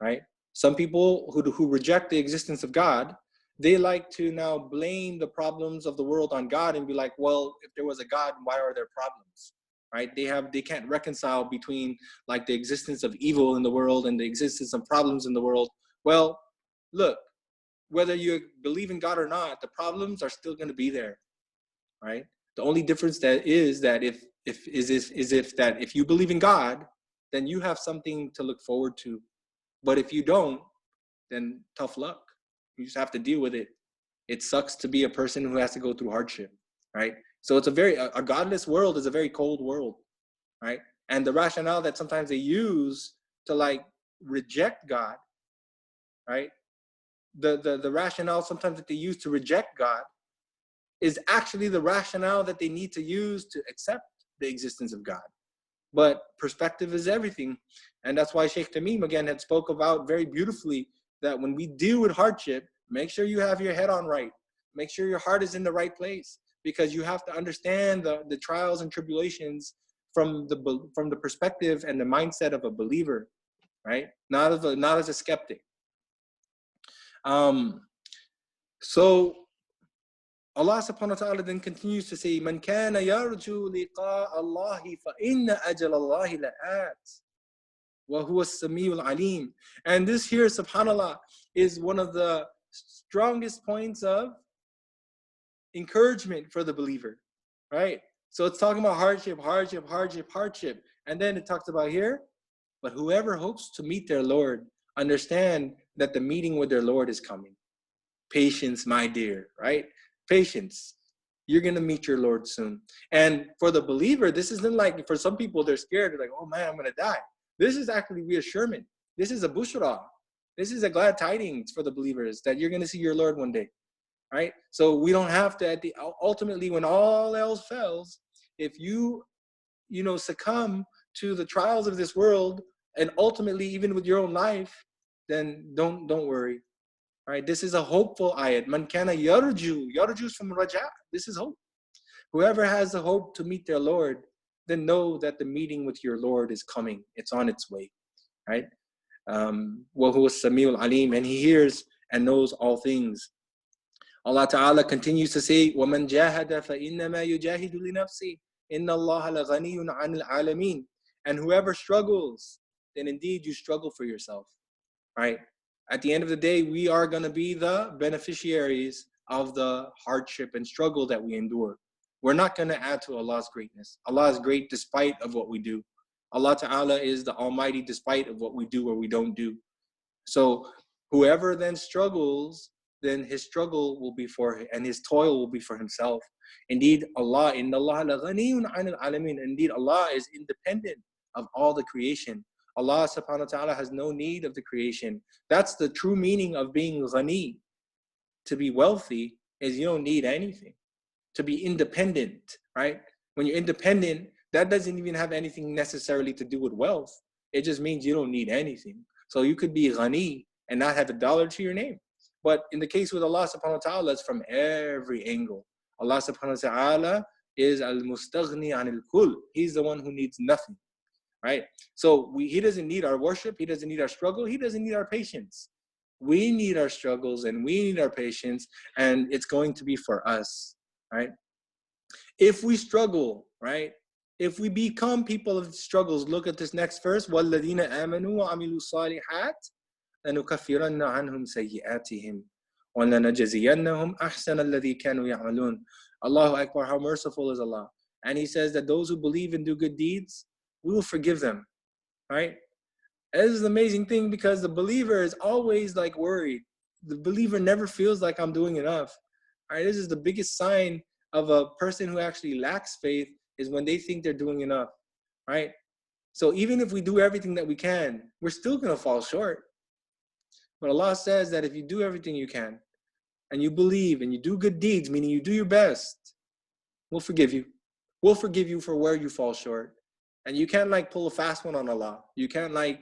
Speaker 2: right? Some people who reject the existence of God, they like to now blame the problems of the world on God and be like, well, if there was a God, why are there problems, right? They can't reconcile between the existence of evil in the world and the existence of problems in the world. Well, look, whether you believe in God or not, the problems are still going to be there, right? The only difference that is that if you believe in God, then you have something to look forward to. But if you don't, then tough luck. You just have to deal with it. It sucks to be a person who has to go through hardship, right? So it's a godless world is a very cold world, right? And the rationale that sometimes they use to reject God, right? The rationale sometimes that they use to reject God is actually the rationale that they need to use to accept the existence of God. But perspective is everything. And that's why Shaykh Tamim again had spoke about very beautifully that when we deal with hardship, make sure you have your head on right. Make sure your heart is in the right place, because you have to understand the trials and tribulations from the perspective and the mindset of a believer, right? Not as a skeptic. So Allah subhanahu wa ta'ala then continues to say, Man kana yarju liqa Allahi fa inna ajal Allahi la'at wa huwa as-sami'ul alim. And this here, subhanallah, is one of the strongest points of encouragement for the believer, right? So it's talking about hardship. And then it talks about here, but whoever hopes to meet their Lord, understand that the meeting with their Lord is coming. Patience, my dear, right? Patience. You're going to meet your Lord soon. And for the believer, this isn't for some people, they're scared. They're like, oh man, I'm going to die. This is actually reassurance. This is a bushra. This is a glad tidings for the believers that you're going to see your Lord one day, right? So we don't have to, ultimately, when all else fails, if you succumb to the trials of this world, and ultimately even with your own life, then don't worry. Right, this is a hopeful ayat. Man kana yarju. Yarju is from raja. This is hope. Whoever has the hope to meet their Lord, then know that the meeting with your Lord is coming. It's on its way. Right? Wa huwa as-sami'ul alim, and He hears and knows all things. Allah Ta'ala continues to say, وَمَنْ جَاهَدَ فَإِنَّمَا يُجَاهِدُ لِنَفْسِهِ إِنَّ اللَّهَ لَغَنِيٌّ عَنِ الْعَالَمِينَ. And whoever struggles, then indeed you struggle for yourself. Right? At the end of the day, we are going to be the beneficiaries of the hardship and struggle that we endure. We're not going to add to Allah's greatness. Allah is great despite of what we do. Allah Ta'ala is the Almighty despite of what we do or we don't do. So whoever then struggles, then his struggle will be for him, and his toil will be for himself. Indeed, Allah, inna Allah la ghaniyun 'anil 'alamin. Indeed, Allah is independent of all the creation. Allah subhanahu wa ta'ala has no need of the creation. That's the true meaning of being ghani. To be wealthy is you don't need anything. To be independent, right? When you're independent, that doesn't even have anything necessarily to do with wealth. It just means you don't need anything. So you could be ghani and not have a dollar to your name. But in the case with Allah subhanahu wa ta'ala, it's from every angle. Allah subhanahu wa ta'ala is al-mustaghni anil kul. He's the one who needs nothing, right? So he doesn't need our worship. He doesn't need our struggle. He doesn't need our patience. We need our struggles and we need our patience, and it's going to be for us, right? If we struggle, right? If we become people of struggles, look at this next verse. وَالَّذِينَ آمَنُوا وَعَمِلُوا الصَّالِحَاتِ لَنُكَفِّرَنَّ عَنْهُمْ سَيِّئَاتِهِمْ وَلَنَجْزِيَنَّهُمْ أَحْسَنَ الَّذِي كَانُوا يَعْمَلُونَ. Allahu Akbar, how merciful is Allah. And he says that those who believe and do good deeds, we will forgive them, right? This is an amazing thing because the believer is always like worried. The believer never feels like I'm doing enough. All right, this is the biggest sign of a person who actually lacks faith is when they think they're doing enough, right? So even if we do everything that we can, we're still going to fall short. But Allah says that if you do everything you can and you believe and you do good deeds, meaning you do your best, we'll forgive you. We'll forgive you for where you fall short. And you can't like pull a fast one on Allah. You can't like,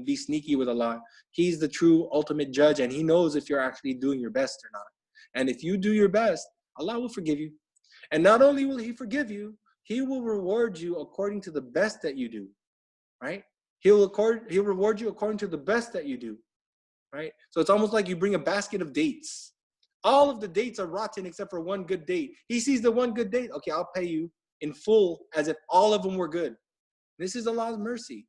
Speaker 2: be sneaky with Allah. He's the true ultimate judge, and he knows if you're actually doing your best or not. And if you do your best, Allah will forgive you. And not only will he forgive you, he will reward you according to the best that you do, right? He'll reward you according to the best that you do, right? So it's almost like you bring a basket of dates. All of the dates are rotten except for one good date. He sees the one good date. Okay, I'll pay you in full as if all of them were good. This is Allah's mercy.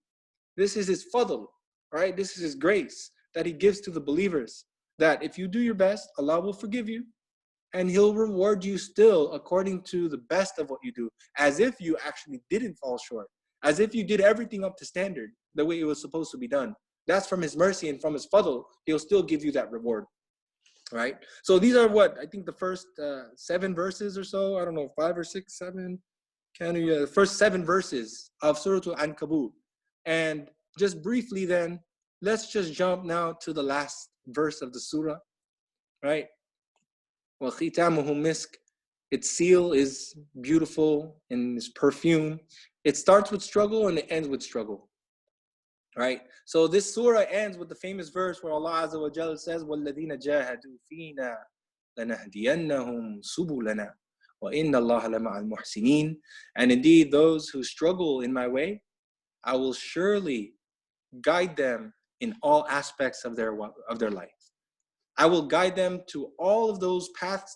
Speaker 2: This is his fadl, right? This is his grace that he gives to the believers, that if you do your best, Allah will forgive you and he'll reward you still according to the best of what you do, as if you actually didn't fall short, as if you did everything up to standard, the way it was supposed to be done. That's from his mercy and from his fadl. He'll still give you that reward, right? So these are what, I think the first 7 verses or so, I don't know, 5 or 6, 7, the first 7 verses of Surah Al-Ankabut. And just briefly then, let's just jump now to the last verse of the surah, right? وَخِتَامُهُ مِسْكٌ. Its seal is beautiful in its perfume. It starts with struggle and it ends with struggle, right? So this surah ends with the famous verse where Allah Azza wa Jalla says, وَالَّذِينَ جَاهَدُوا فِينَا لَنَهْدِيَنَّهُمْ سُبُلَنَا وَإِنَّ اللَّهَ لَمَعَ الْمُحْسِنِينَ. And indeed, those who struggle in my way, I will surely guide them in all aspects of their life. I will guide them to all of those paths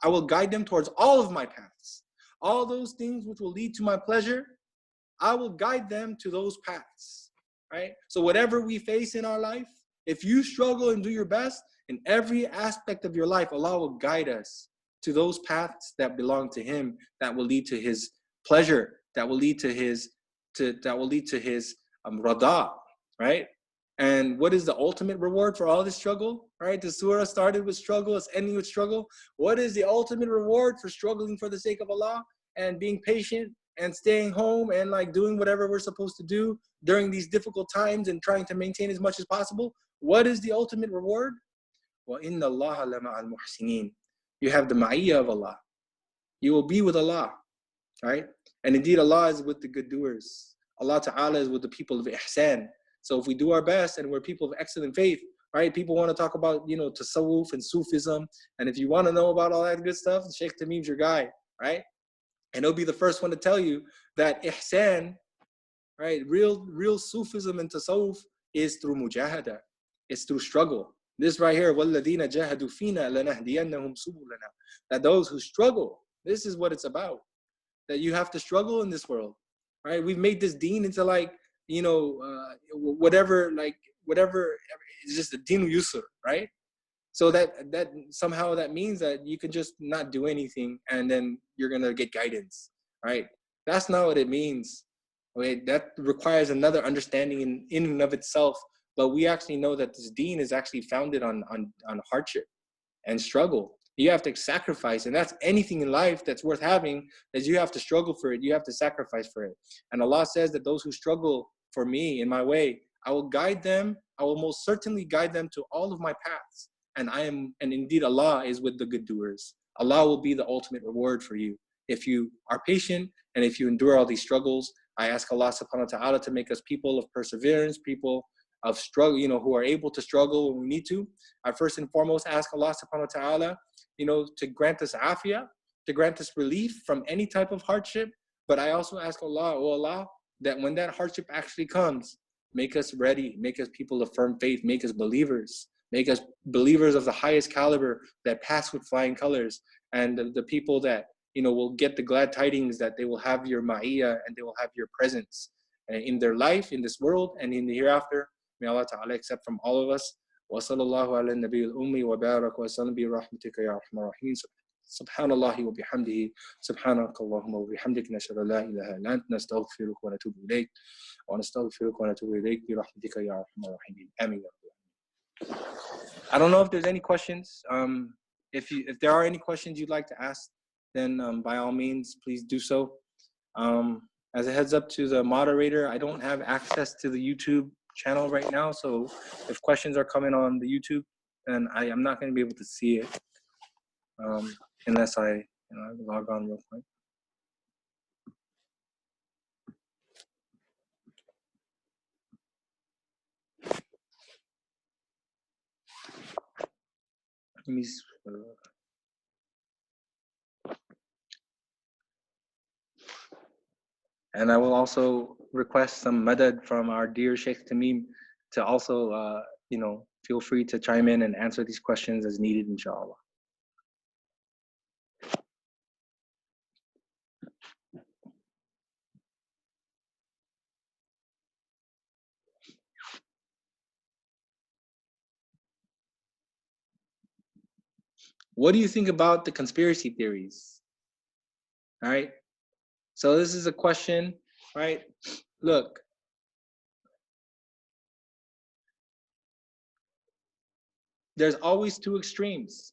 Speaker 2: I will guide them towards all of my paths. All those things which will lead to my pleasure, I will guide them to those paths, right? So whatever we face in our life, if you struggle and do your best in every aspect of your life, Allah will guide us to those paths that belong to him, that will lead to his pleasure, that will lead to his rada, right? And what is the ultimate reward for all this struggle, right? The surah started with struggle, it's ending with struggle. What is the ultimate reward for struggling for the sake of Allah and being patient and staying home and like doing whatever we're supposed to do during these difficult times and trying to maintain as much as possible? What is the ultimate reward? وَإِنَّ اللَّهَ لَمَعَ الْمُحْسِنِينَ. You have the ma'iyah of Allah. You will be with Allah, right? And indeed, Allah is with the good doers. Allah Ta'ala is with the people of ihsan. So if we do our best and we're people of excellent faith, right? People want to talk about, tasawwuf and Sufism. And if you want to know about all that good stuff, Shaykh Tamim's your guy, right? And he'll be the first one to tell you that ihsan, right? Real Sufism and tasawwuf is through mujahada. It's through struggle. This right here, وَالَّذِينَ جَاهَدُوا فِينَا لَنَهْدِيَنَّهُمْ سُبُلَنَا. That those who struggle, this is what it's about. That you have to struggle in this world, right? We've made this deen into like, whatever, it's just a deen yusr, right? So that somehow that means that you can just not do anything and then you're gonna get guidance, right? That's not what it means. Okay, that requires another understanding in and of itself But we actually know that this deen is actually founded on hardship and struggle. You have to sacrifice, and that's anything in life that's worth having, is you have to struggle for it. You have to sacrifice for it. And Allah says that those who struggle for me in my way, I will guide them. I will most certainly guide them to all of my paths. And indeed Allah is with the good doers. Allah will be the ultimate reward for you. If you are patient and if you endure all these struggles, I ask Allah subhanahu wa ta'ala to make us people of perseverance, people of struggle, who are able to struggle when we need to. I first and foremost ask Allah subhanahu wa ta'ala, to grant us afiyah, to grant us relief from any type of hardship. But I also ask Allah, oh Allah, that when that hardship actually comes, make us ready, make us people of firm faith, make us believers of the highest caliber that pass with flying colors, and the people that will get the glad tidings that they will have your ma'iyah and they will have your presence in their life, in this world, and in the hereafter. May Allah Ta'ala accept from all of us. Wa sallallahu ala nabi al-ummi wa barak wa sallam bi rahmatika ya arhamar rahimin. Subhanallahi wa bihamdihi. Subhanaka Allahumma wa bihamdika nashhadu la ilaha illa anta nastaghfiruka wa natubu ilayk. Wa nastaghfiruka wa natubu ilayk bi rahmatika ya arhamar rahimin. Amin. I don't know if there's any questions. If there are any questions you'd like to ask, then by all means, please do so. As a heads up to the moderator, I don't have access to the YouTube channel right now, so if questions are coming on the YouTube, then I'm not going to be able to see it unless I log on real quick. Let me. And I will also request some madad from our dear Shaykh Tamim to also, feel free to chime in and answer these questions as needed, inshallah. What do you think about the conspiracy theories? All right. So this is a question, right? Look, there's always two extremes.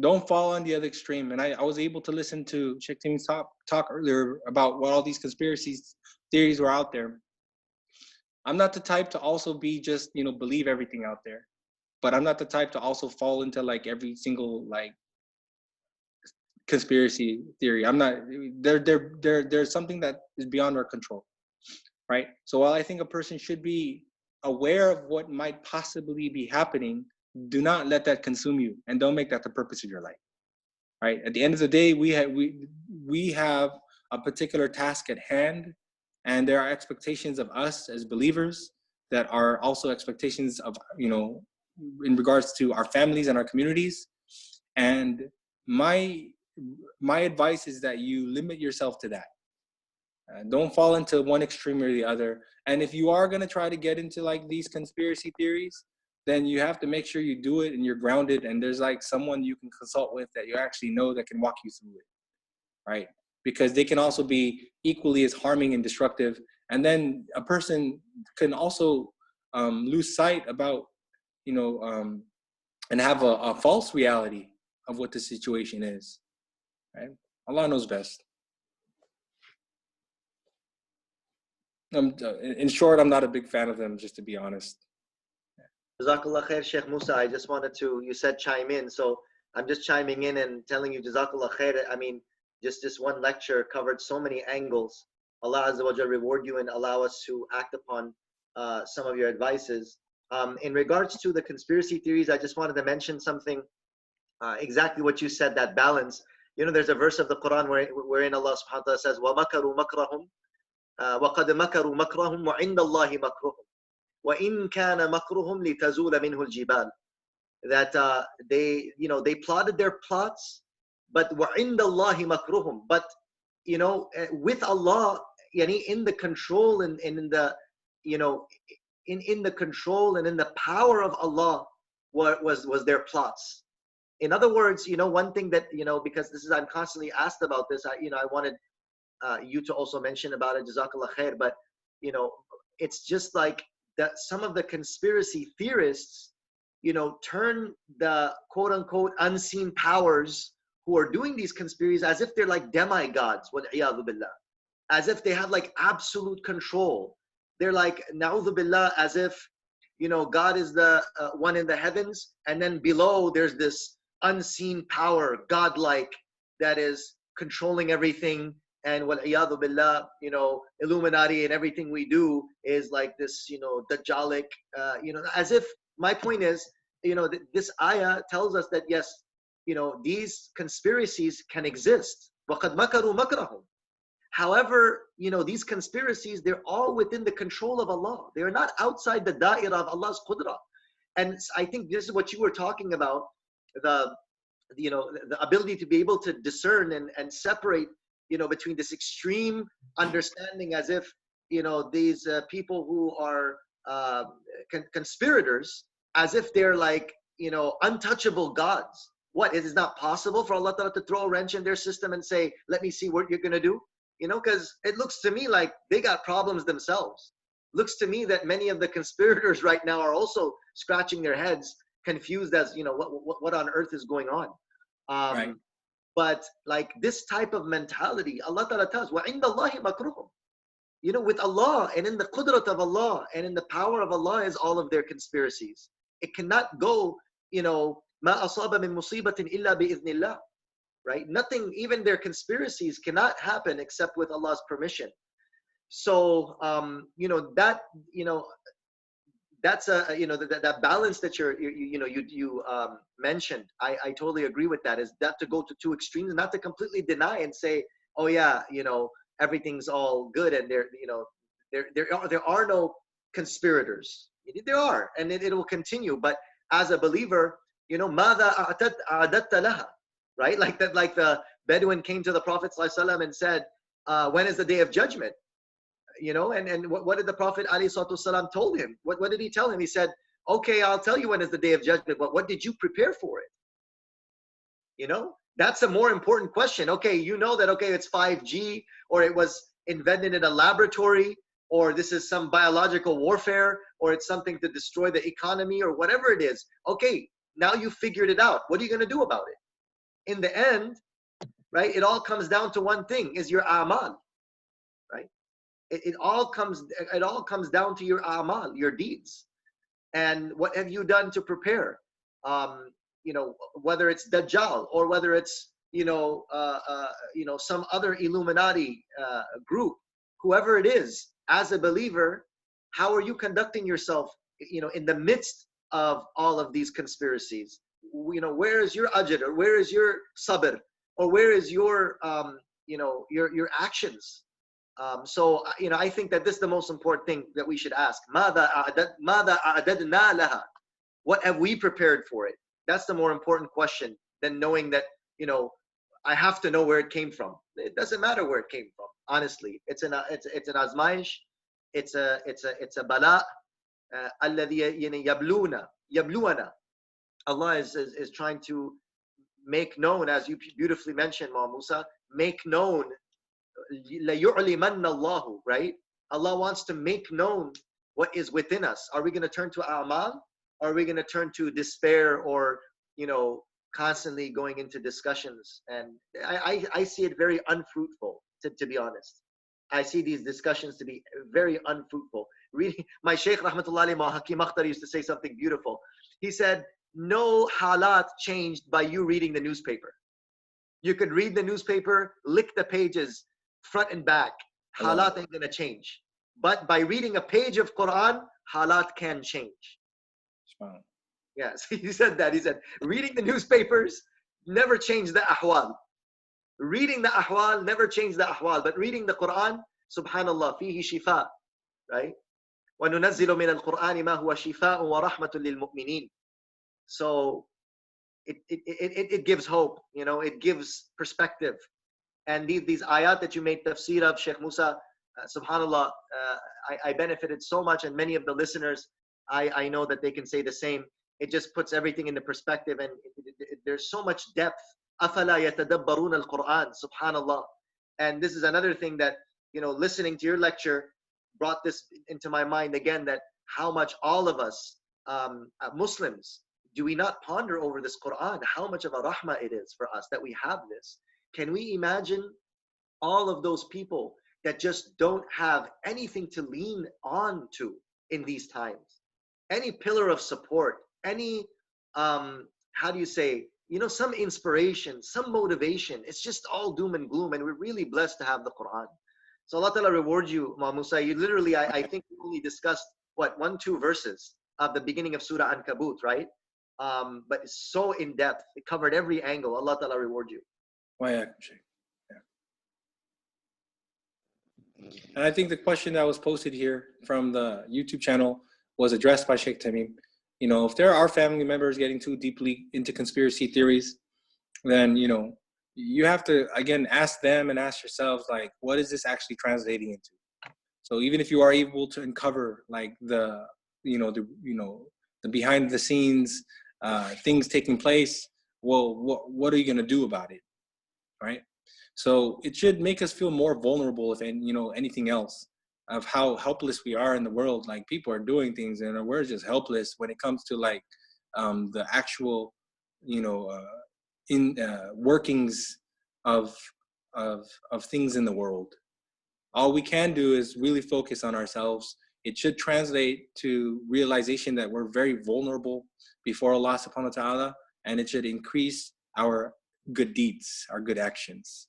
Speaker 2: Don't fall on the other extreme. And I was able to listen to Sheikh Tim's talk earlier about what all these conspiracy theories were out there. I'm not the type to also be just, believe everything out there. But I'm not the type to also fall into like every single conspiracy theory. I'm not. There's something that is beyond our control, right? So while I think a person should be aware of what might possibly be happening, do not let that consume you, and don't make that the purpose of your life, right? At the end of the day, we have a particular task at hand, and there are expectations of us as believers that are also expectations of in regards to our families and our communities. And my advice is that you limit yourself to that. Don't fall into one extreme or the other. And if you are going to try to get into like these conspiracy theories, then you have to make sure you do it and you're grounded, and there's like someone you can consult with that you actually know that can walk you through it, right? Because they can also be equally as harming and destructive. And then a person can also lose sight about and have a false reality of what the situation is, right? Allah knows best. In short, I'm not a big fan of them, just to be honest.
Speaker 3: Jazakallah khair, Shaykh Musa. I just wanted to, you said chime in, so I'm just chiming in and telling you Jazakallah khair. I mean, just this one lecture covered so many angles. Allah Azza wa Jalla reward you and allow us to act upon some of your advices. In regards to the conspiracy theories, I just wanted to mention something, exactly what you said, that balance. There's a verse of the Quran wherein Allah subhanahu wa ta'ala says, وَمَكَرُوا مَكْرَهُمْ وَقَدْ مَكَرُوا مَكْرَهُمْ وَعِنْدَ اللَّهِ مَكْرُهُمْ وَإِنْ كَانَ مَكْرُهُمْ لِتَزُولَ مِنْهُ الْجِبَالِ. That they plotted their plots, but وَعِنْدَ اللَّهِ مَكْرُهُمْ. But with Allah, in the control and in the in the control and in the power of Allah was their plots. In other words, one thing that because I'm constantly asked about this. I wanted you to also mention about it, Jazakallah khair. But it's just like that some of the conspiracy theorists, turn the quote unquote unseen powers who are doing these conspiracies as if they're like demigods, wal-iyadhu billah, as if they have like absolute control. They're like, na'udhu billah, as if, God is the one in the heavens, and then below there's this unseen power, godlike, that is controlling everything. And wal-iyadhu billah, Illuminati and everything we do is like this, Dajjalic, as if, my point is, this ayah tells us that yes, these conspiracies can exist. وَقَدْ مَكَرُوا مَكْرَهُمْ. However, these conspiracies, they're all within the control of Allah. They're not outside the da'irah of Allah's qudra. And I think this is what you were talking about, the ability to be able to discern and separate, between this extreme understanding as if, these people who are conspirators, as if they're like, untouchable gods. What, it is not possible for Allah Ta'ala to throw a wrench in their system and say, let me see what you're going to do? Because it looks to me like they got problems themselves. Looks to me that many of the conspirators right now are also scratching their heads, confused as, what on earth is going on.
Speaker 2: Right.
Speaker 3: But like this type of mentality, Allah Ta'ala tells, وَعِنْدَ اللَّهِ مَكْرُهُمْ. With Allah and in the qudrat of Allah and in the power of Allah is all of their conspiracies. It cannot go, مَا أَصَابَ مِن مُصِيبَةٍ إِلَّا بِإِذْنِ اللَّهِ. Right? Nothing, even their conspiracies cannot happen except with Allah's permission. So, that's that balance that you mentioned. I totally agree with that. Is that to go to two extremes, not to completely deny and say, oh yeah, everything's all good and there are no conspirators. There are, and it will continue. But as a believer, ماذا أعددت لها? Right? Like that, like the Bedouin came to the Prophet ﷺ and said, when is the day of judgment? And what did the Prophet ﷺ told him? What did he tell him? He said, okay, I'll tell you when is the day of judgment, but what did you prepare for it? That's a more important question. Okay, that, okay, it's 5G, or it was invented in a laboratory, or this is some biological warfare, or it's something to destroy the economy, or whatever it is. Okay, now you figured it out. What are you going to do about it? In the end, right, it all comes down to one thing, is your a'mal, right? It all comes down to your a'mal, your deeds. And what have you done to prepare? Whether it's Dajjal or whether it's, some other Illuminati group, whoever it is, as a believer, how are you conducting yourself, in the midst of all of these conspiracies? Where is your ajr, or where is your sabr, or where is your your actions? So I think that this is the most important thing that we should ask. ماذا أعددنا لها? What have we prepared for it? That's the more important question than knowing that I have to know where it came from. It doesn't matter where it came from. Honestly, it's an azmaish, it's a bala. الذي يبلونا. Allah is trying to make known, as you beautifully mentioned, Ma Musa, make known, لَيُعْلِمَنَّ اللَّهُ, right? Allah wants to make known what is within us. Are we going to turn to a'mal? Or are we going to turn to despair, or, constantly going into discussions? And I see it very unfruitful, to be honest. I see these discussions to be very unfruitful. Really, my Shaykh Rahmatullahi Hakim Akhtar used to say something beautiful. He said, no halat changed by you reading the newspaper. You could read the newspaper, lick the pages, front and back. Halat ain't gonna change. But by reading a page of Quran, halat can change.
Speaker 2: Wow.
Speaker 3: Yes, he said that. He said, reading the newspapers never changed the ahwal. Reading the ahwal never changed the ahwal. But reading the Quran, subhanallah, fihi shifa, right? وَنُنَزِّلُ مِنَ الْقُرْآنِ مَا هُوَ شِفَاءٌ وَرَحْمَةٌ لِلْمُؤْمِنِينَ. So it gives hope, it gives perspective. And these ayat that you made tafsir of, Shaykh Musa, subhanallah, I benefited so much, and many of the listeners, I know that they can say the same. It just puts everything into perspective, and there's so much depth. أَفَلَا يَتَدَبَّرُونَ الْقُرْآنِ, subhanallah. And this is another thing that, listening to your lecture brought this into my mind again, that how much all of us Muslims, do we not ponder over this Quran, how much of a rahmah it is for us that we have this? Can we imagine all of those people that just don't have anything to lean on to in these times? Any pillar of support, any, how do you say, some inspiration, some motivation. It's just all doom and gloom, and we're really blessed to have the Quran. So Allah Ta'ala reward you, Ma Musa. You literally, I think we only discussed, 1-2 verses of the beginning of Surah Ankabut, right? But it's so in depth. It covered every angle. Allah Ta'ala reward you.
Speaker 2: Yeah. And I think the question that was posted here from the YouTube channel was addressed by Sheikh Tamim. If there are family members getting too deeply into conspiracy theories, then, you have to, again, ask them and ask yourselves, like, what is this actually translating into? So even if you are able to uncover, like, the behind the scenes things taking place, well, what are you going to do about it, right? So it should make us feel more vulnerable, if anything else, of how helpless we are in the world. Like, people are doing things and we're just helpless when it comes to, like, the actual workings of things in the world. All we can do is really focus on ourselves. It should translate to realization that we're very vulnerable before Allah subhanahu wa ta'ala, and it should increase our good deeds, our good actions.